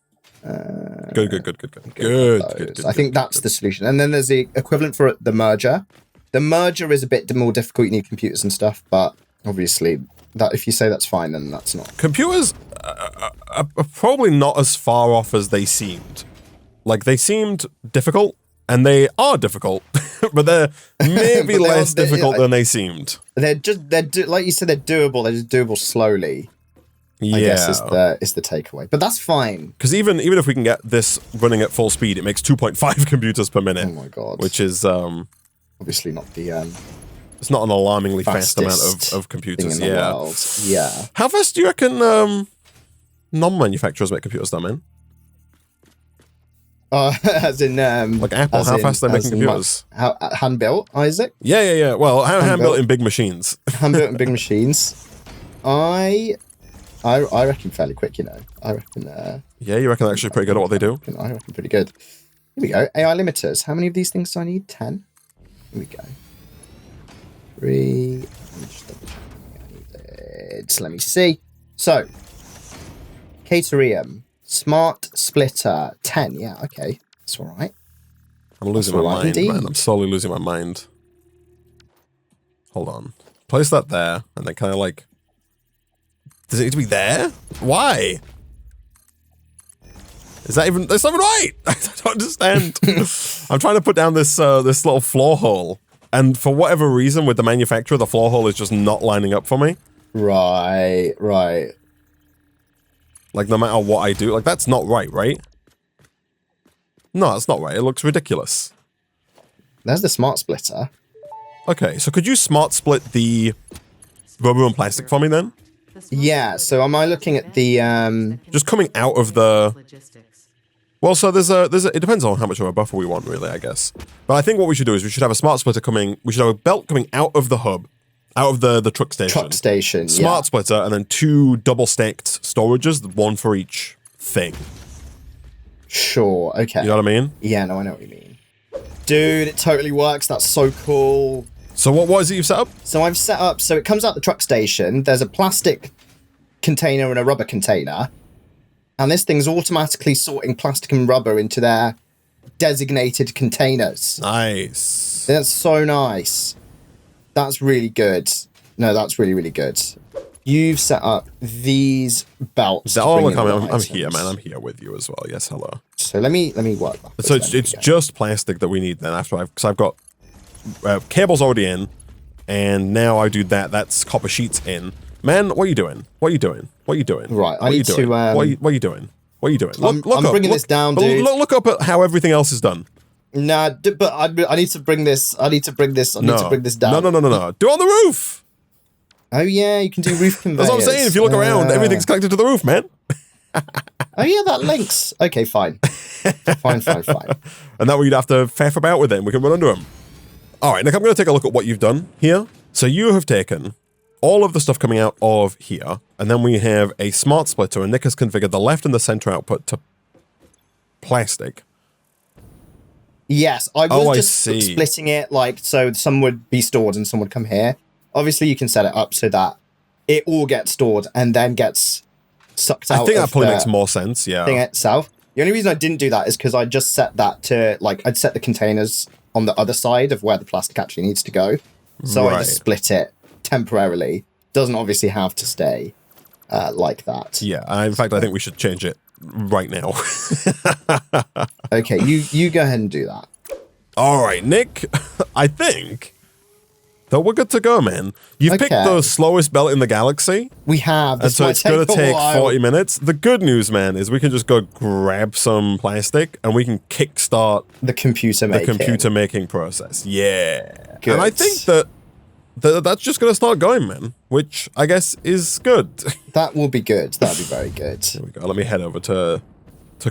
Good. I think that's the solution. And then there's the equivalent for the merger. The merger is a bit more difficult. You need computers and stuff, but obviously, that if you say that's fine, then that's not. Computers are probably not as far off as they seemed. Like, they seemed difficult, and they are difficult, but they're maybe less difficult than they seemed. They're like you said, they're doable. They're just doable slowly. Yeah. I guess is the takeaway. But that's fine. Because even if we can get this running at full speed, it makes 2.5 computers per minute. Oh my god. Which is obviously not the it's not an alarmingly fast amount of computers. In the world. Yeah. How fast do you reckon non-manufacturers make computers, though, man? As in like Apple, how fast are they making computers? How hand built, Isaac? Yeah. Well, hand built in big machines. Hand built in big machines. I reckon fairly quick, you know. I reckon. Yeah, you reckon they're actually pretty good at what they do? I reckon pretty good. Here we go. AI limiters. How many of these things do I need? 10. Here we go. 3. Let me just double check how many I needed. Let me see. So, Caterium, Smart Splitter, 10. Yeah, okay. That's all right. I'm losing my mind, man. I'm slowly losing my mind. Hold on. Place that there, and then kind of like... Does it need to be there? Why? Is that even... That's not even right! I don't understand. I'm trying to put down this this little floor hole, and for whatever reason, with the manufacturer, the floor hole is just not lining up for me. Right. Like, no matter what I do, like, that's not right? No, that's not right. It looks ridiculous. There's the smart splitter. Okay, so could you smart split the rubber and plastic for me then? Yeah, so am I looking at the... Just coming out of the... Well, so there's a it depends on how much of a buffer we want, really, I guess. But I think what we should do is we should have a smart splitter we should have a belt coming out of the hub, out of the truck station. Truck station, Smart splitter, and then 2 double-stacked storages, 1 for each thing. Sure, okay. You know what I mean? Yeah, no, I know what you mean. Dude, it totally works. That's so cool. So what is it you've set up? So I've set up, so it comes out the truck station. There's a plastic container and a rubber container. And this thing's automatically sorting plastic and rubber into their designated containers. Nice. That's so nice. That's really good. No, that's really, really good. You've set up these belts. Oh, look, I'm here, man. I'm here with you as well. Yes, hello. So let me work. So it's just plastic that we need then because I've got cables already in, and now I do that. That's copper sheets in. Man, what are you doing? What are you doing? What are you doing? Right, I need to. What are you doing? What are you doing? I'm bringing this down, dude. Look up at how everything else is done. Nah, but I need to bring this. I need to bring this down. No. Do it on the roof. Oh yeah, you can do roof conveyors. That's what I'm saying. If you look around, everything's connected to the roof, man. Oh yeah, that links. Okay, fine. fine. And that way you'd have to faff about with them. We can run under them. All right, Nick, I'm going to take a look at what you've done here. So you have taken all of the stuff coming out of here, and then we have a smart splitter, and Nick has configured the left and the center output to plastic. Yes, I was just splitting it, like, so some would be stored and some would come here. Obviously, you can set it up so that it all gets stored and then gets sucked out. I think that probably makes more sense, yeah. Thing itself. The only reason I didn't do that is because I just set that to, like, I'd set the containers on the other side of where the plastic actually needs to go. So I just split it temporarily. Doesn't obviously have to stay like that. Yeah, in fact, I think we should change it right now. Okay, you go ahead and do that. All right, Nick, I think that we're good to go, man. You've picked the slowest belt in the galaxy. We have. And so it's going to take 40 minutes. The good news, man, is we can just go grab some plastic and we can kickstart the computer making process. Yeah. Good. And I think that's just going to start going, man, which I guess is good. That will be good. That'll be very good. Here we go. Let me head over to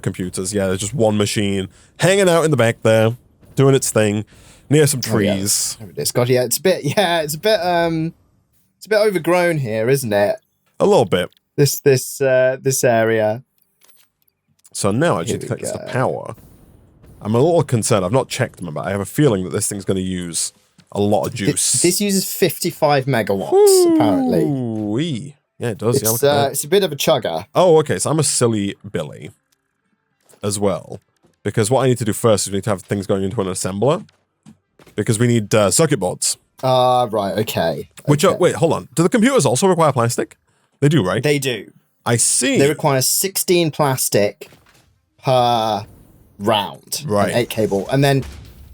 computers. Yeah, there's just one machine hanging out in the back there, doing its thing near some trees. Oh, yeah. God, yeah, it's a bit overgrown here, isn't it? A little bit. This area. So now I just need to take this to power. I'm a little concerned. I've not checked them, but I have a feeling that this thing's going to use a lot of juice. This uses 55 megawatts, apparently. Ooh-wee. Yeah, it does. It's a bit of a chugger. Oh, okay. So I'm a silly Billy as well. Because what I need to do first is we need to have things going into an assembler. Because we need circuit boards. Right, okay. Which are, wait, hold on. Do the computers also require plastic? They do, right? They do. I see. They require 16 plastic per round. Right. 8 cable. And then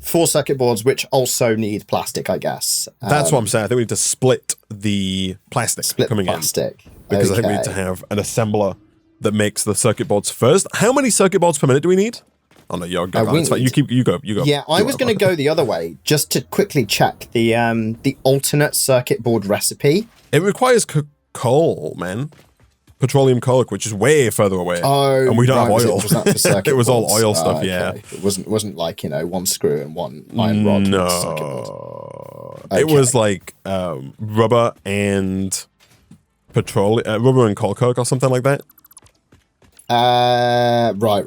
4 circuit boards, which also need plastic, I guess. That's what I'm saying. I think we need to split the plastic coming in. Because I think we need to have an assembler that makes the circuit boards first. How many circuit boards per minute do we need? Oh no, you're go. It's fine. You go. Yeah, I was going to go the other way just to quickly check the alternate circuit board recipe. It requires coal, man. Petroleum coal, which is way further away. Oh, and we don't have oil. Was that for circuit it was all boards? oil stuff. Okay. Yeah, it wasn't like one screw and one iron rod. No, circuit board. Okay. It was like rubber and rubber and coal coke or something like that. Right.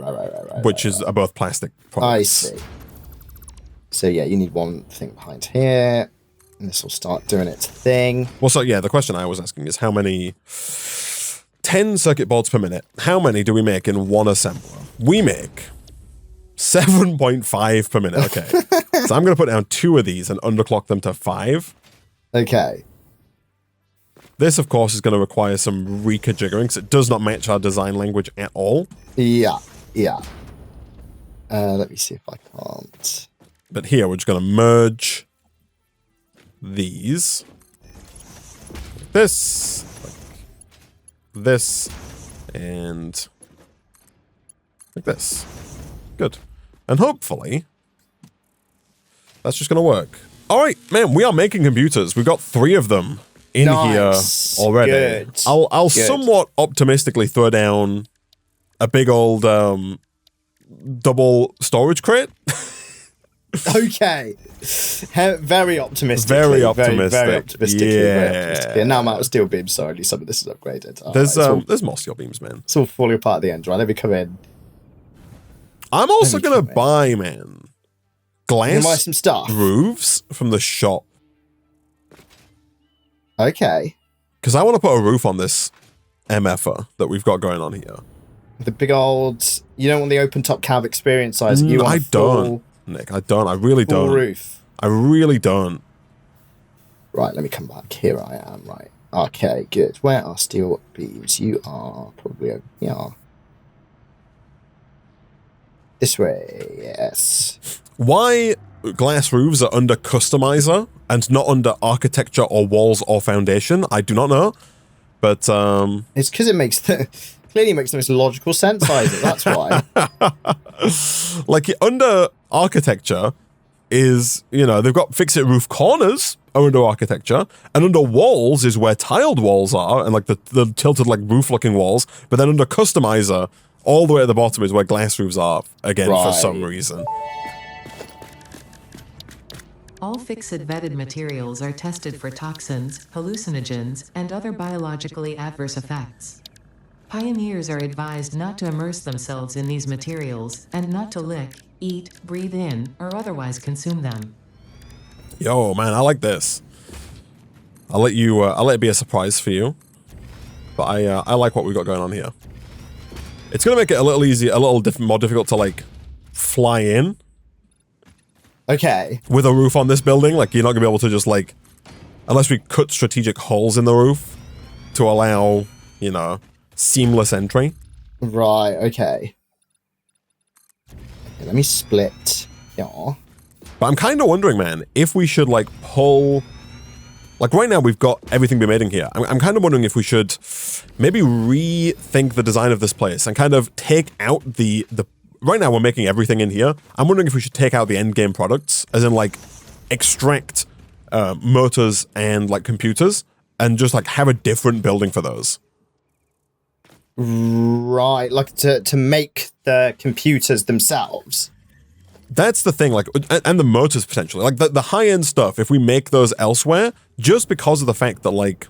Which is both plastic products. I see. So yeah, you need one thing behind here, and this will start doing its thing. Well, so yeah, the question I was asking is how many 10 circuit boards per minute. How many do we make in one assembler? We make 7.5 per minute. Okay. So I'm going to put down 2 of these and underclock them to 5. Okay. This, of course, is going to require some reconfiguring because it does not match our design language at all. Yeah. Let me see if I can't. But here, we're just going to merge these. Like this, and like this. Good. And hopefully, That's just going to work. All right, man, we are making computers. We've got 3 of them in here already. Good. I'll somewhat optimistically throw down a big old double storage crate. Okay. Very optimistic. Very optimistic. Very optimistic. Yeah. Now I'm out of steel beams, so at least some of this is upgraded. There's more steel beams, man. It's all falling apart at the end, right? Let me come in. I'm also going to buy, man, glass buy some stuff. roofs from the shop. Okay. Because I want to put a roof on this MFer that we've got going on here. The big old... You don't want the open top cab experience size. You want I don't, Nick. I don't. I really full don't. roof. I really don't. Right, let me come back. Here I am, right. Okay, good. Where are steel beams? You are probably over here. This way, yes. Why glass roofs are under customizer and not under architecture or walls or foundation, I do not know. But it's because it makes clearly makes the most logical sense, Isaac. That's why. Like under architecture is, they've got fix-it roof corners are under architecture, and under walls is where tiled walls are, and like the tilted like roof-looking walls. But then under customizer, all the way at the bottom is where glass roofs are, again, for some reason. All fix-it vetted materials are tested for toxins, hallucinogens, and other biologically adverse effects. Pioneers are advised not to immerse themselves in these materials, and not to lick, eat, breathe in, or otherwise consume them. Yo, man, I like this. I'll let it be a surprise for you. But I like what we've got going on here. It's gonna make it a little easier, a little more difficult to like fly in. Okay. With a roof on this building, like you're not gonna be able to just like, unless we cut strategic holes in the roof to allow, seamless entry. Right. Okay. Let me split. Yeah. But I'm kind of wondering, man, if we should like pull. Like right now, we've got everything we're making here. I'm kind of wondering if we should maybe rethink the design of this place and kind of take out the. Right now, we're making everything in here. I'm wondering if we should take out the end game products, as in like extract motors and like computers, and just like have a different building for those. Right, like to make the computers themselves. That's the thing, like, and the motors potentially, like the high-end stuff, if we make those elsewhere, just because of the fact that, like,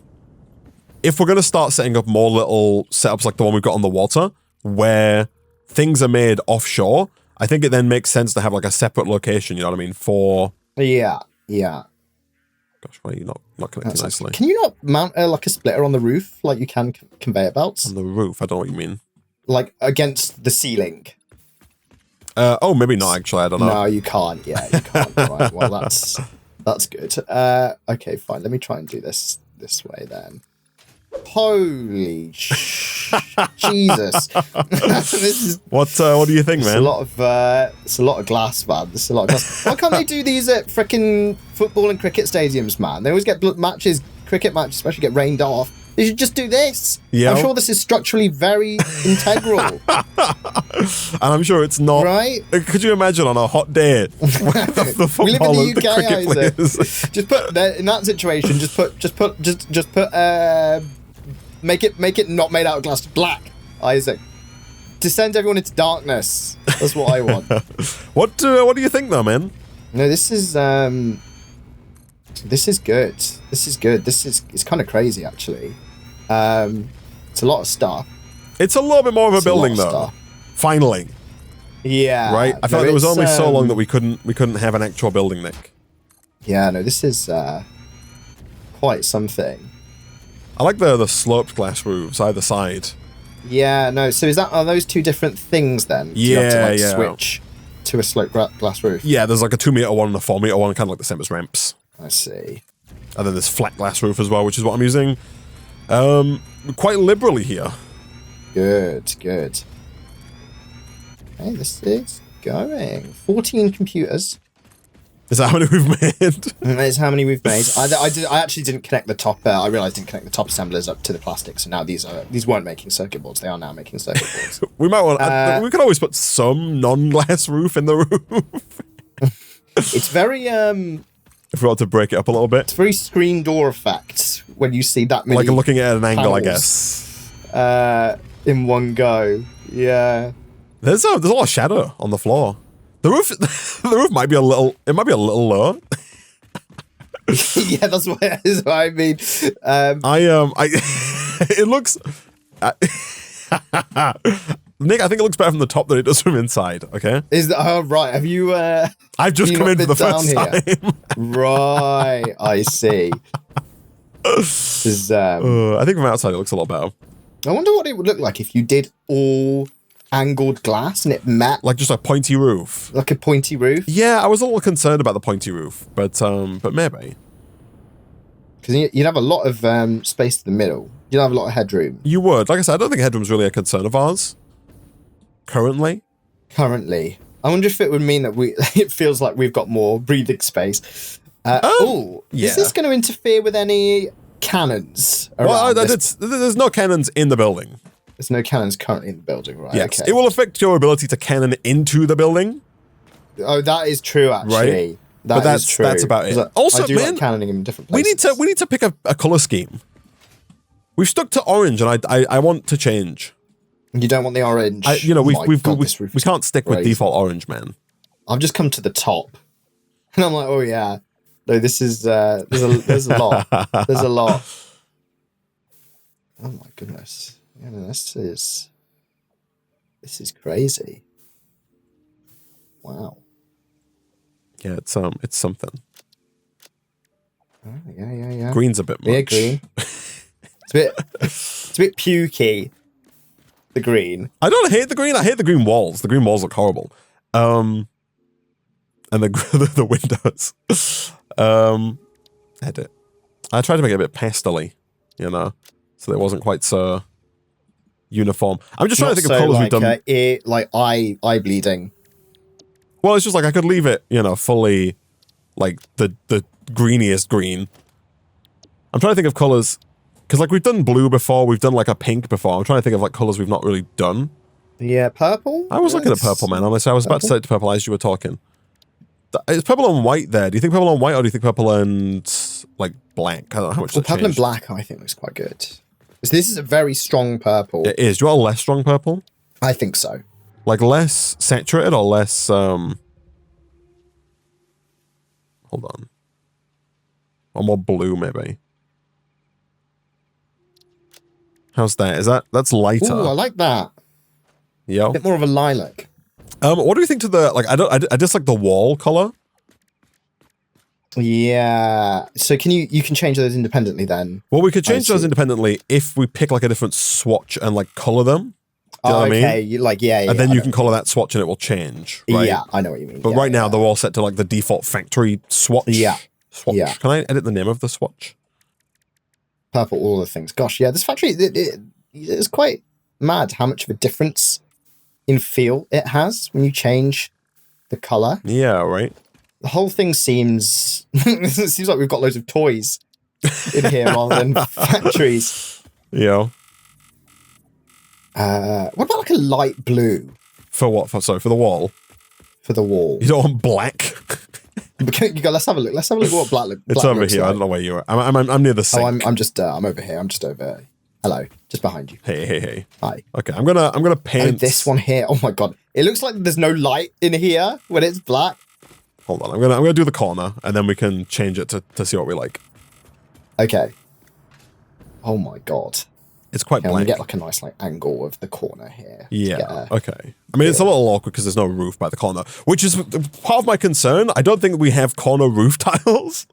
if we're going to start setting up more little setups like the one we've got on the water, where things are made offshore, I think it then makes sense to have, like, a separate location, you know what I mean, for... Yeah. Gosh, why are you not connecting nicely? Can you not mount, like, a splitter on the roof, like you can conveyor belts? On the roof? I don't know what you mean. Like, against the ceiling? Oh, maybe not, actually. I don't know. No, you can't. Yeah, you can't. Right. Well, that's good. Okay, fine. Let me try and do this way then. Holy Jesus! This is what do you think, man? It's a lot of glass, man. This is a lot of glass. Why can't they do these at frickin' football and cricket stadiums, man? They always get matches, cricket matches, especially get rained off. They should just do this. Yeah. I'm sure this is structurally very integral. And I'm sure it's not. Right? Could you imagine on a hot day the We live in footballers, the UK, the cricket players? Just put in that situation. Just put. Make it not made out of glass. Black, Isaac. To send everyone into darkness. That's what I want. What do you think, though, man? No, this is good. It's kind of crazy, actually. It's a lot of stuff. It's a little bit more of a building, though. Stuff. Finally. Yeah. Right? I felt it was only so long that we couldn't have an actual building, Nick. Yeah, no, this is quite something. I like the sloped glass roofs either side. Yeah, no, so are those two different things then? Yeah, you have to, switch to a sloped glass roof? Yeah, there's like a 2-meter one and a 4-meter one, kind of like the same as ramps. I see. And then there's flat glass roof as well, which is what I'm using quite liberally here. Good. Hey, this is going. 14 computers. Is that how many we've made? That's how many we've made. I actually didn't connect the top. I realized I didn't connect the top assemblers up to the plastic. So now these weren't making circuit boards. They are now making circuit boards. We might want. We could always put some non-glass roof in the roof. It's very if we want to break it up a little bit. It's very screen door effect when you see that many. Like looking at an angle, I panels, guess. In one go. Yeah. There's a lot of shadow on the floor. The roof, the roof might be a little. It might be a little low. Yeah, that's what I mean. It looks. Nick, I think it looks better from the top than it does from inside. Okay. Right? Have you? I've just come in for the first time. Right, I see. I think from outside it looks a lot better. I wonder what it would look like if you did all angled glass and it met like just a pointy roof, like a pointy roof. Yeah, I was a little concerned about the pointy roof, but maybe because you'd have a lot of space in the middle. You'd have a lot of headroom. You would. Like I said, I don't think headroom's really a concern of ours currently. I wonder if it would mean that it feels like we've got more breathing space. Yeah. Is this going to interfere with any cannons? Well, there's no cannons in the building. There's no cannons currently in the building, right? Yes, okay. It will affect your ability to cannon into the building. Oh, that is true, actually. Right? But that's true. That's about it. Also, I do like cannoning in different places. We need to pick a color scheme. We've stuck to orange, and I want to change. You don't want the orange. We can't stick with default orange, man. I've just come to the top, and I'm like, oh yeah, no, this is there's a lot. There's a lot. Oh my goodness. Yeah, no, this is crazy. Wow. Yeah, it's something. Oh, yeah. Green's a bit much. Yeah, green. It's a bit pukey. The green. I don't hate the green. I hate the green walls. The green walls look horrible. And the windows. Edit. I tried to make it a bit pastel-y, so it wasn't quite so uniform. I'm just trying to think of colors we've done. Like eye bleeding. Well, it's just like I could leave it, fully like the greeniest green. I'm trying to think of colors because like we've done blue before, we've done like a pink before. I'm trying to think of like colors we've not really done. Yeah, purple. I was looking at purple, man. Honestly, I was about to say it to purple as you were talking. Is purple and white there? Do you think purple and white, or do you think purple and like black? I don't know how much. Purple and black, I think looks quite good. This is a very strong purple. It is. Do you want a less strong purple? I think so. Like less saturated or less. Hold on. Or more blue, maybe. How's that? That's lighter. Ooh, I like that. Yeah. A bit more of a lilac. What do you think to the like? I just like the wall color. Yeah. So you can change those independently then? Well, we could change those independently if we pick like a different swatch and like color them. Do you know what I mean? Okay. And then you can color that swatch and it will change. Right? Yeah, I know what you mean. But right now they're all set to like the default factory swatch. Yeah. Swatch. Yeah. Can I edit the name of the swatch? Purple, all the things. Gosh, yeah, this factory it's quite mad how much of a difference in feel it has when you change the color. Yeah, right. The whole thing seems it seems like we've got loads of toys in here rather than factories. Yeah. What about like a light blue? For what? For the wall. For the wall. You don't want black. Let's have a look. Let's have a look at what black it's over here. Like. I don't know where you are. I'm near the sink. Oh, I'm over here. I'm just over. Hello, just behind you. Hey. Hi. Okay, I'm gonna paint this one here. Oh my god, it looks like there's no light in here when it's black. Hold on, I'm gonna do the corner and then we can change it to see what we like. Okay. Oh my god. It's quite blank. We get like a nice like angle of the corner here. Yeah. Okay. I mean, it's a little awkward because there's no roof by the corner, which is part of my concern. I don't think we have corner roof tiles.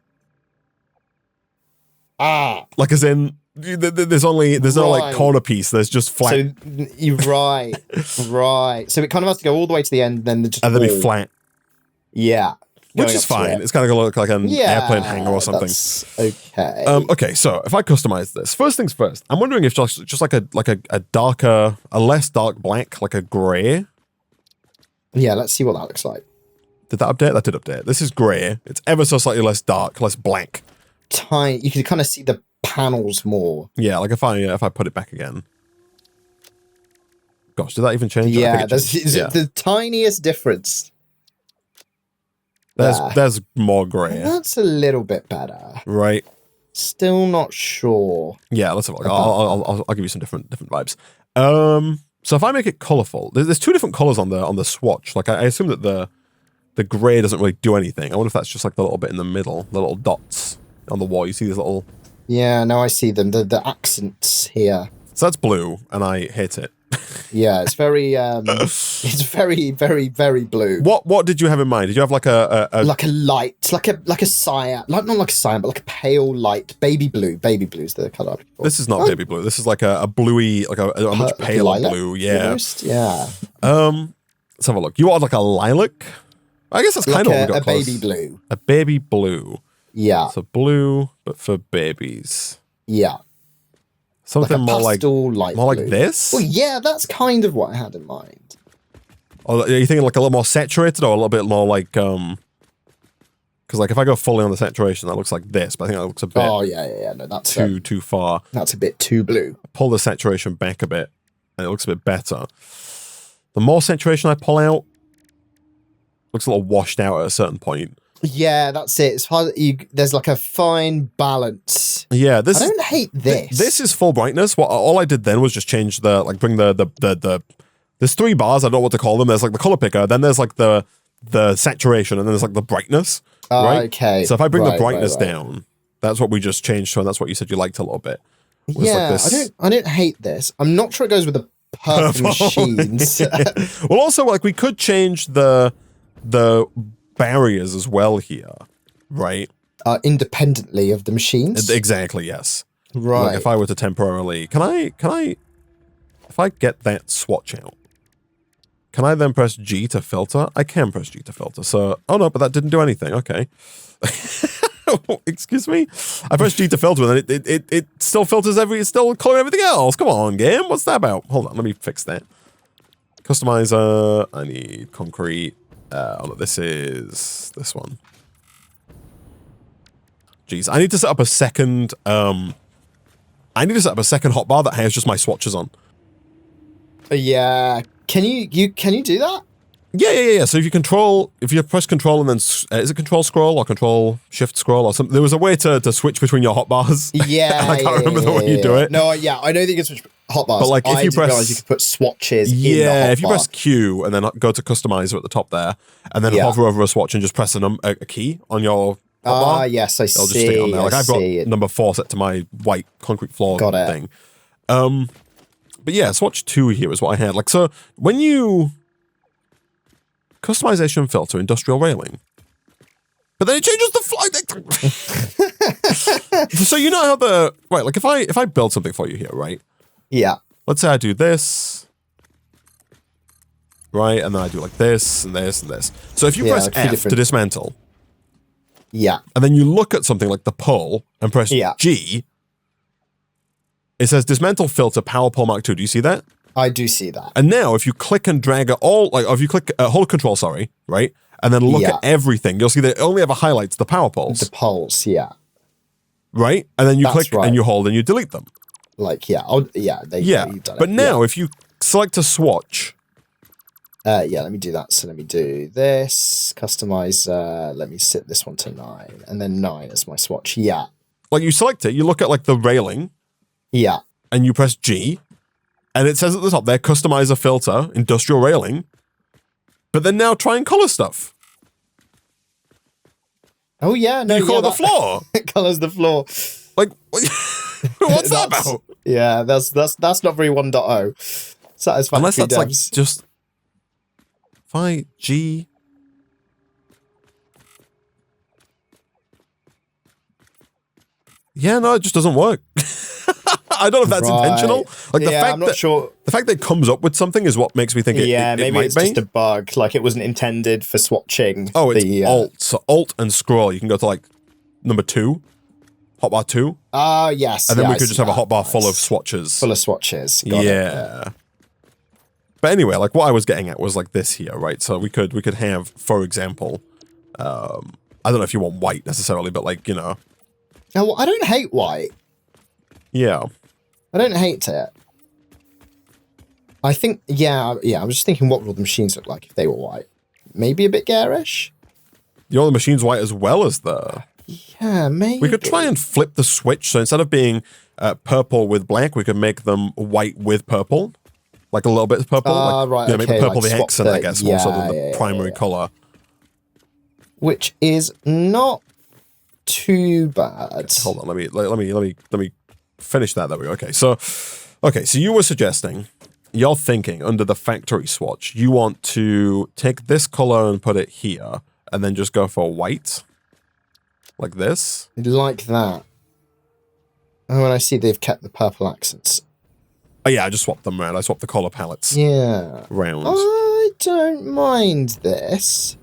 Like as in, there's no like corner piece. There's just flat. So you're right. So it kind of has to go all the way to the end, then just be flat. Yeah. Which is fine. It's kind of going to look like an airplane hangar or something. That's okay. Okay, so if I customize this, first things first, I'm wondering if just like a darker, a less dark black, like a gray. Yeah, let's see what that looks like. Did that update? That did update. This is gray. It's ever so slightly less dark, less black. Tiny. You can kind of see the panels more. Yeah, like if I put it back again. Gosh, did that even change? Yeah, that's the tiniest difference. There's more gray. That's a little bit better. Right. Still not sure. Yeah, let's have a look. I'll give you some different vibes. So if I make it colorful, there's two different colors on the swatch. Like I assume that the gray doesn't really do anything. I wonder if that's just like the little bit in the middle, the little dots on the wall. You see these little... Yeah, no, I see them. The accents here. So that's blue, and I hate it. Yeah, it's very, it's very, very, very blue. What did you have in mind? Did you have like a like a light, like a cyan, like not like a cyan, but like a pale light, baby blue. Baby blue's the color. This is not baby blue. This is like a bluey, like a much paler blue. Yeah. Almost? Yeah. Let's have a look. You want like a lilac? I guess that's kind of what we got close. Baby blue. A baby blue. Yeah. So blue, but for babies. Yeah. Something like more like blue. this? Well, yeah, that's kind of what I had in mind. Or are you thinking like a little more saturated or a little bit more like because like if I go fully on the saturation, that looks like this, but I think that looks a bit no, that's too far. That's a bit too blue. Pull the saturation back a bit and it looks a bit better. The more saturation I pull out, looks a little washed out at a certain point. Yeah, that's it. It's hard. There's like a fine balance. Yeah, I don't hate this. This is full brightness. All I did then was just change bring the there's three bars. I don't know what to call them. There's like the color picker, then there's like the saturation, and then there's like the brightness. Right? Okay. So if I bring the brightness down, that's what we just changed to, and that's what you said you liked a little bit. Yeah, like I don't hate this. I'm not sure it goes with the perfect machines. Well, also like we could change the barriers as well here, right? Independently of the machines? Exactly, yes. Right. Like if I were to temporarily... Can I... If I get that swatch out, can I then press G to filter? I can press G to filter, so... Oh no, but that didn't do anything, okay. Excuse me? I pressed G to filter and then it still filters it's still coloring everything else. Come on, game, what's that about? Hold on, let me fix that. Customizer, I need concrete. Oh, no, this is this one. Jeez, I need to set up a second. I need to set up a second hotbar that has just my swatches on. Yeah, can you do that? Yeah. So if you press control and then is it control scroll or control shift scroll or something? There was a way to switch between your hotbars. Yeah, I can't remember the way you do it. No, yeah, I know that you can switch hotbars. But like if you press, realize you could put swatches. In the hotbar. If you press Q and then go to customizer at the top there, and then hover over a swatch and just press a key on your hotbar. Yes, I see. It'll just stick it on there. Like I've got number 4 set to my white concrete floor thing. But yeah, swatch 2 here is what I had. Like so, when you customization filter industrial railing. But then it changes the flight. So you know how like if I build something for you here, right? Yeah. Let's say I do this, right, and then I do like this and this and this. So if you press F to dismantle, and then you look at something like the pull and press G, it says dismantle filter power pull Mark II. Do you see that? I do see that. And now if you click and drag it all, like if you click hold control, sorry, right, and then look at everything, you'll see that it only ever highlights the power pulls. The pulls, yeah. Right, and then you click and you hold and you delete them. Like But now if you select a swatch, let me do that. So let me do this customize. Let me set this one to 9, and then 9 is my swatch. Yeah, like you select it, you look at like the railing. Yeah, and you press G. And it says at the top there, customize a filter, industrial railing. But then now try and color stuff. Oh, yeah. No, you color the floor. It colors the floor. Like, what's that about? Yeah, that's not very 1.0. Satisfactory Unless that's devs. like just... If I G... Yeah, no, it just doesn't work. I don't know if that's intentional. Like I'm not sure. The fact that it comes up with something is what makes me think it maybe might it's be. just a bug. Like it wasn't intended for swatching. Oh, it's Alt. So Alt and scroll. You can go to like number 2, hotbar 2. Yes. And then we could just have a hotbar full of swatches. Full of swatches. Got it. But anyway, like what I was getting at was like this here, right? So we could have, for example, I don't know if you want white necessarily, but like, you know. No, I don't hate white. Yeah. I don't hate it. I think, I was just thinking what would the machines look like if they were white? Maybe a bit garish? the machine's white as well as the... Yeah, maybe. We could try and flip the switch. So instead of being purple with black, we could make them white with purple. Like a little bit of purple. Right, maybe purple the accent, I guess, more so than the primary yeah. color. Which is not too bad. Okay, hold on, let me finish that. There we go. Okay, so you were suggesting, you're thinking under the factory swatch, you want to take this color and put it here, and then just go for white, like this. Like that. Oh, and I see they've kept the purple accents. Oh yeah, I just swapped them around. I swapped the color palettes. Yeah. Round. I don't mind this.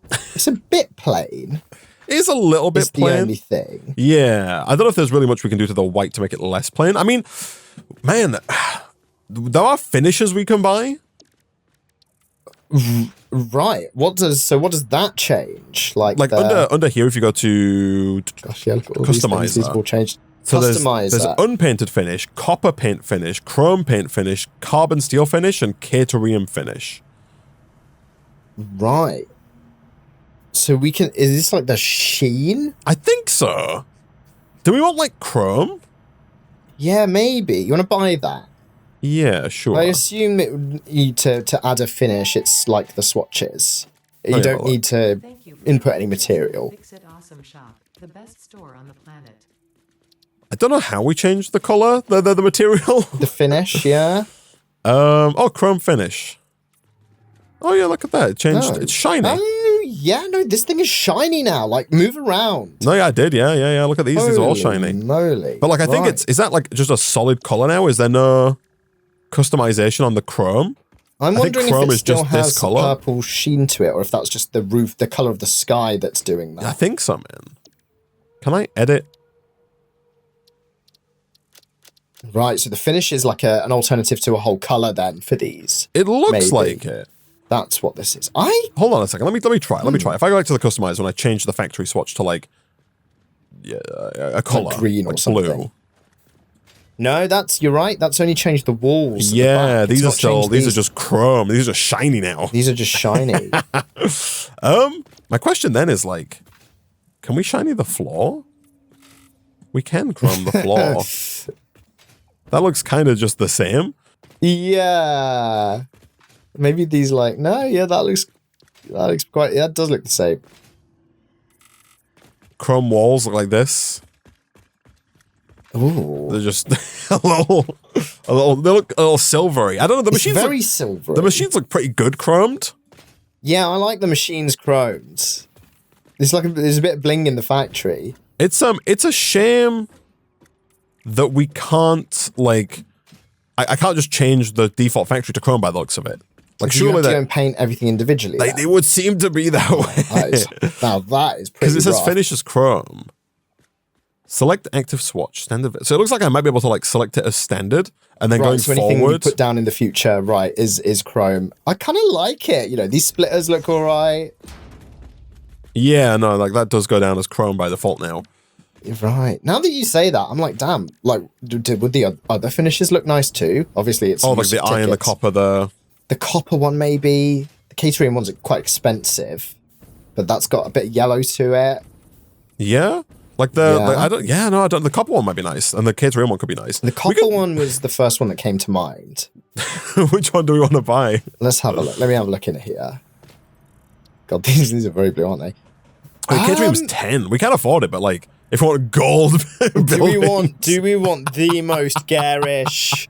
It's a bit plain. It's a little bit plain. It's the only thing. Yeah. I don't know if there's really much we can do to the white to make it less plain. I mean, man, there are finishes we can buy. Right. What does that change? Like under here, if you go to customizer, these will change. So there's unpainted finish, copper paint finish, chrome paint finish, carbon steel finish, and caterium finish. Right. So we can... Is this like the sheen? I think so. Do we want like chrome? Yeah, maybe. You want to buy that? Yeah, sure. I assume it would need to add a finish. It's like the swatches. You don't need to input any material. Fix It Awesome Shop, the best store on the planet. I don't know how we changed the color, the material. The finish, yeah. Chrome finish. Oh yeah, look at that. It changed. Oh. It's shiny. Oh yeah, no, this thing is shiny now. Like, move around. No, yeah, I did. Yeah. Look at these. These are all shiny. Moly. But like, I think is that like just a solid color now? Is there no customization on the chrome? I'm wondering if it still has color. purple sheen to it, or if that's just the roof, the color of the sky that's doing that. I think so, man. Can I edit? Right, so the finish is like an alternative to a whole color then for these. It looks like it. That's what this is. Hold on a second. Let me try. Let me try. If I go back to the customize when I change the factory swatch to like a color, like green like or something. blue. No, you're right. That's only changed the walls. Yeah, these are just chrome. These are shiny now. These are just shiny. My question then is like, can we shiny the floor? We can chrome the floor. That looks kind of just the same. Yeah. Maybe these that looks quite, yeah, it does look the same. Chrome walls look like this. Ooh. They're just they look a little silvery. I don't know, the machines very silvery. The machines look pretty good chromed. Yeah, I like the machines chromed. There's a bit of bling in the factory. It's a shame that we can't I can't just change the default factory to chrome by the looks of it. Like surely you have to paint everything individually. It would seem to be that way. That is pretty because it says rough. finish as chrome. Select active swatch standard. So it looks like I might be able to select it as standard and then going so forward. Anything you put down in the future, right, is chrome. I kind of like it. These splitters look all right. Yeah, no, that does go down as chrome by default now. Right. Now that you say that, I'm like, damn. Would the other finishes look nice too? Obviously, it's like the iron, the copper, the copper one maybe. The catering one's quite expensive, but that's got a bit of yellow to it. Yeah. The copper one might be nice, and the catering one could be nice. The copper one was the first one that came to mind. Which one do we want to buy? Let's have a look. Let me have a look in here. God, these are very blue, aren't they? Catering's 10. We can't afford it, but if we want gold, do we want the most garish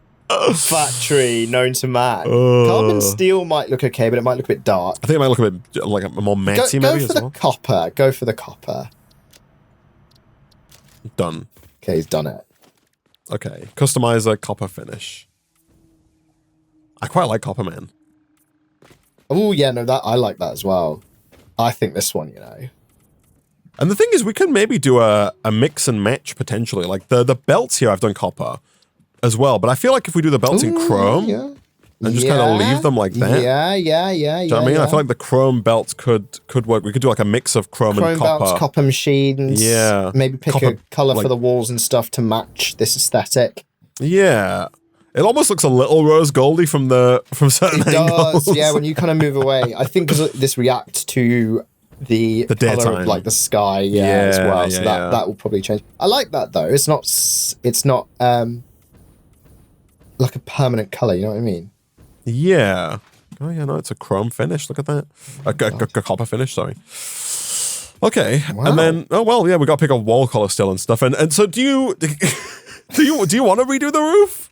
factory known to man? Carbon steel might look okay, but it might look a bit dark. I think it might look a bit like a more matty, maybe. Go for the copper. Go for the copper. Done. Okay, he's done it. Okay, customizer copper finish. I quite like copper, man. Oh yeah, no, I like that as well. I think this one, And the thing is, we could maybe do a mix and match potentially. Like the belts here, I've done copper as well, but I feel like if we do the belts in chrome and just kind of leave them like that. Yeah. Do you know what I mean? I feel like the chrome belts could work. We could do a mix of chrome and copper. Belts, copper machines. Yeah. Maybe pick a color for the walls and stuff to match this aesthetic. Yeah. It almost looks a little rose goldy from certain angles. It does, yeah, when you kind of move away. I think because this reacts to the color daytime, of like the sky, as well. So that will probably change. I like that though. It's not like a permanent color. You know what I mean? Yeah. Oh yeah, no, it's a chrome finish. Look at that. A copper finish. Sorry. Okay, Wow. and then we got to pick a wall color still and stuff. And so do you do you want to redo the roof?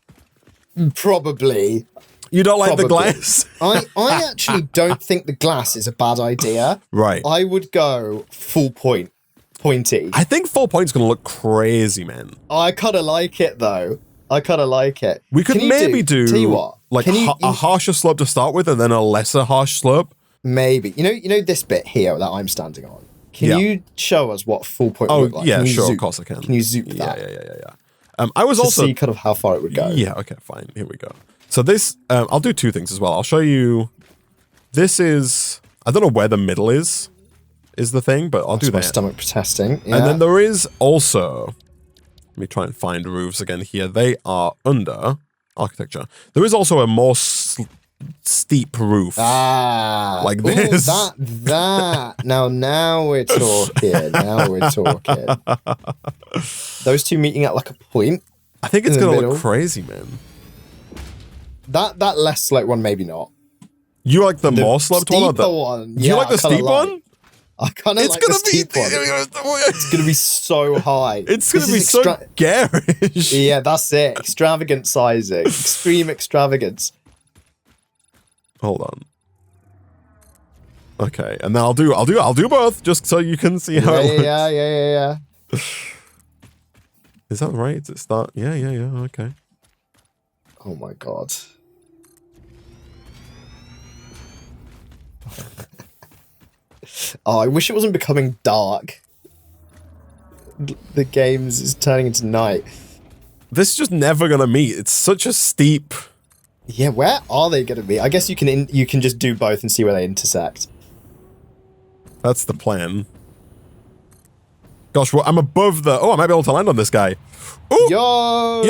Probably. You don't like the glass? I actually don't think the glass is a bad idea. Right. I would go full pointy. I think full point's going to look crazy, man. I kind of like it, though. I kind of like it. We could maybe do tell you what, like a harsher slope to start with and then a lesser harsh slope. Maybe. You know this bit here that I'm standing on? Can you show us what full point would look like? Yeah, sure, of course I can. Can you zoom that? Yeah. I was also see kind of how far it would go. Yeah, okay, fine. Here we go. So this, I'll do two things as well. I'll show you, this is, I don't know where the middle is the thing, but I'll do that. My stomach protesting. Yeah. And then there is also, let me try and find roofs again here. They are under architecture. There is also a more steep roof. Like this. That. Now we're talking. Those two meeting at like a point. I think it's going to look crazy, man. That less sloped one, maybe not. You like the more sloped one? Or the one? You like the steep one? I kind of like the steep one. It's going to be so high. It's going to be so garish. Yeah, that's it. Extravagant sizing. Extreme extravagance. Hold on. Okay, and then I'll do both just so you can see how it looks. Yeah. Is that right? Does it start? Yeah. Okay. Oh my god. Oh, I wish it wasn't becoming dark. The games is turning into night. This is just never gonna meet. It's such a steep. Yeah, where are they gonna be? I guess you can just do both and see where they intersect. That's the plan. Gosh, I'm above the. Oh, I might be able to land on this guy. Ooh. Yo!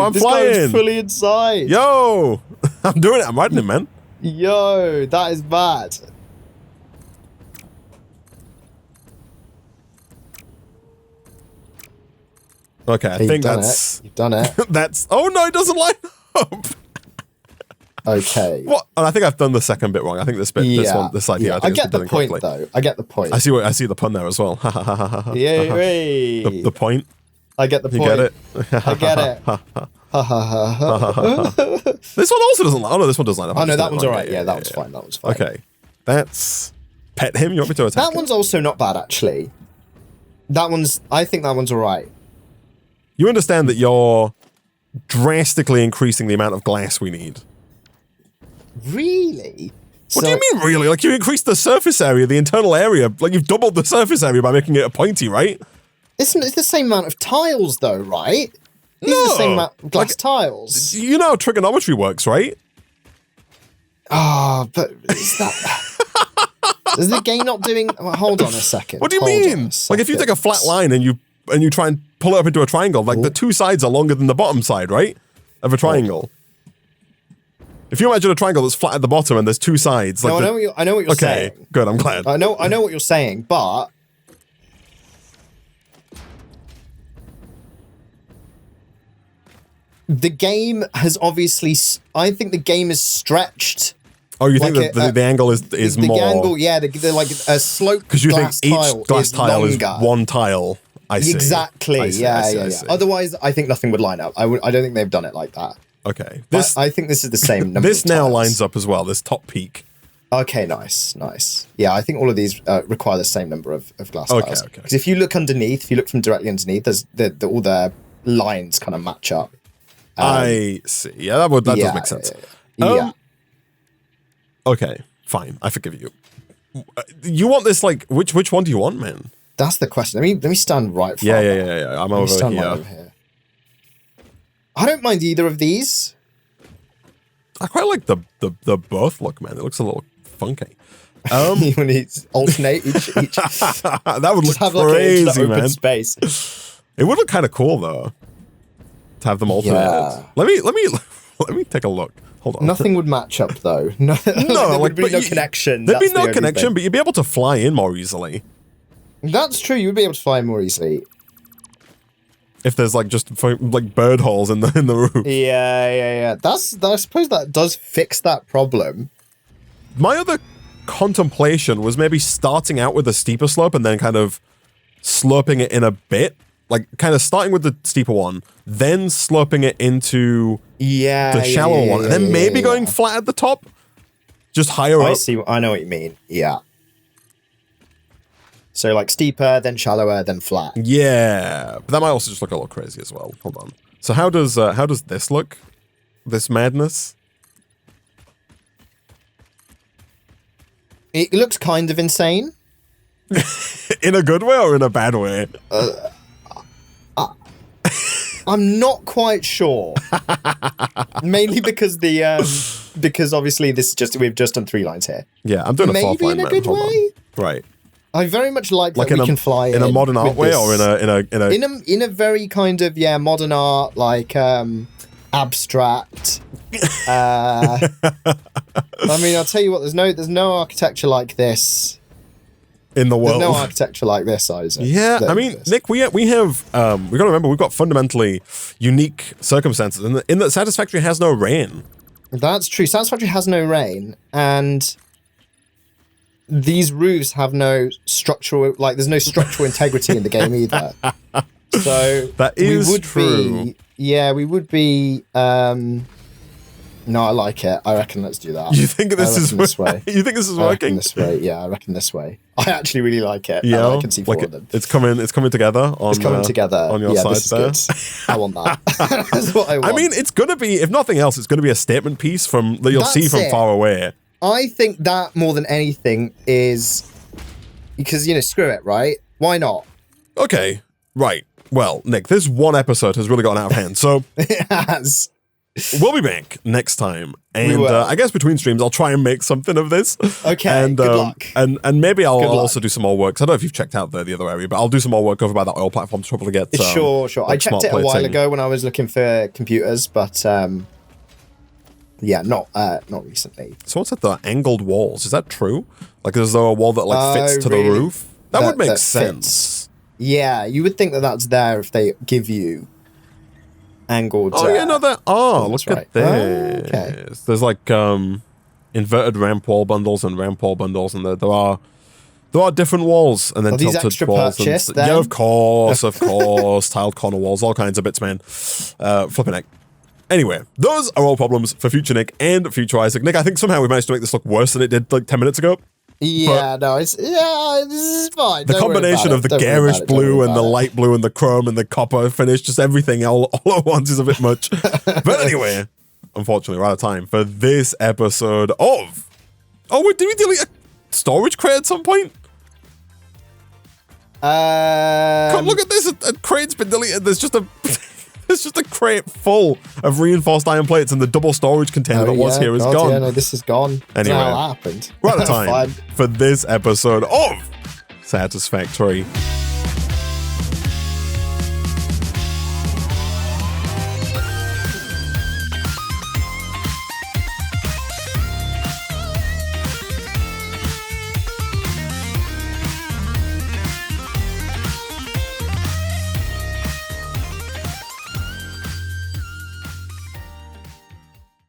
I'm flying. This guy's fully inside. Yo! I'm doing it. I'm riding him, man. Yo, that is bad. Okay, I think that's... You've done it. That's... Oh, no, it doesn't line up. Okay. What? And I think I've done the second bit wrong. I think this bit, this side here, I think I get the point, though. I get the point. I see the pun there as well. Yay. The point. I get the point. You get it? I get it. This one also doesn't line up. Oh, no, this one does line up. Oh, no, that one's all right. Yeah, that one's fine. That one's fine. Okay. That's... Pet him? You want me to attack That one's also not bad, actually. I think that one's all right. You understand that you're drastically increasing the amount of glass we need. Really? What do you mean, really? Like, you increased the surface area, the internal area. Like, you've doubled the surface area by making it a pointy, right? It's the same amount of tiles, though, right? These are the same amount of glass tiles. You know how trigonometry works, right? But is that... Is the game not doing... Well, hold on a second. What do you mean? Like, if you take a flat line and you try and pull it up into a triangle, like, the two sides are longer than the bottom side, right? Of a triangle. If you imagine a triangle that's flat at the bottom and there's two sides... Like I know what you're saying. Okay, good, I'm glad. I know what you're saying, but... The game has obviously... I think the game is stretched... Oh, you think that the angle is more... The angle, yeah, like a sloped because you glass think tile each glass tile longer. is one tile. I see. Exactly. I see, Yeah. Otherwise, I think nothing would line up. I don't think they've done it like that. Okay. I think this is the same number. This now lines up as well. This top peak. Okay, nice. Yeah, I think all of these require the same number of glass tiles. Okay. Because if you look underneath, if you look from directly underneath, there's all the lines kind of match up. I see. Yeah, that does make sense. Yeah. Okay, fine. I forgive you. You want this, like, which one do you want, man? That's the question. Let me stand right front. Yeah. I'm over here. Right over here. I don't mind either of these. I quite like the both look, man. It looks a little funky. When it's alternate each. That would look have crazy, like man. Open space. It would look kind of cool though, to have them alternated. Yeah. Let me. Let me take a look. Hold on. Nothing would match up though. No, there would be no connection. There'd be no connection, but you'd be able to fly in more easily. That's true. You'd be able to fly more easily. If there's like just like bird holes in the roof. Yeah. I suppose that does fix that problem. My other contemplation was maybe starting out with a steeper slope and then kind of sloping it in a bit. Like, kind of starting with the steeper one, then sloping it into the shallow one, and then maybe going flat at the top, just higher up. I know what you mean. Yeah. So, like, steeper, then shallower, then flat. Yeah, but that might also just look a little crazy as well. Hold on. So how does this look? This madness? It looks kind of insane. In a good way or in a bad way? I'm not quite sure. Mainly because because obviously we've just done 3 lines here. Yeah, I'm doing a 4th line. Maybe in a good way. Right. I very much like that we can fly in a modern art way, or in a very kind of modern art, like abstract. I mean, I'll tell you what. There's no architecture like this in the world. There's no architecture like this, Isaac. Yeah, I mean, Nick, we have we got to remember we've got fundamentally unique circumstances, in that Satisfactory has no rain. That's true. Satisfactory has no rain, and these roofs have no structural, there's no structural integrity in the game either. So that is true. We would be. No, I like it. I reckon let's do that. You think this is this way? You think this is working? This way, yeah. I reckon this way. I actually really like it. Yeah, I can see four of them. It's coming together. It's coming together on your side there. Good. I want that. That's what I want. I mean, it's gonna be, if nothing else, it's gonna be a statement piece that you'll see from far away. I think that more than anything is because screw it, right? Why not? Okay, right. Well, Nick, this one episode has really gotten out of hand, so it has. We'll be back next time, and I guess between streams I'll try and make something of this. Okay, and, good luck. And maybe I'll also do some more work. I don't know if you've checked out the other area, but I'll do some more work over by that oil platform to probably get. Sure. I checked it a while ago when I was looking for computers, but not recently. So what's at the angled walls? Is that true? Like, is there a wall that fits to the roof? That would make sense. Fits. Yeah, you would think that that's there if they give you angled. Oh yeah, no, there are. Look at this. Okay. There's inverted ramp wall bundles and ramp wall bundles, and there are different walls, and then tilted extra walls. Purchased, Yeah, of course, tiled corner walls, all kinds of bits, man. Flipping heck. Anyway, those are all problems for future Nick and future Isaac. Nick, I think somehow we managed to make this look worse than it did 10 minute ago. Yeah, this is fine. The combination of the garish blue and the light blue and the chrome and the copper finish, just everything all at once is a bit much. But anyway, unfortunately, we're out of time for this episode of... did we delete a storage crate at some point? Come look at this. A crate's been deleted. There's just a... It's just a crate full of reinforced iron plates, and the double storage container that was here is gone. Yeah, no, this is gone. Anyway, how that happened. We're out of time for this episode of Satisfactory.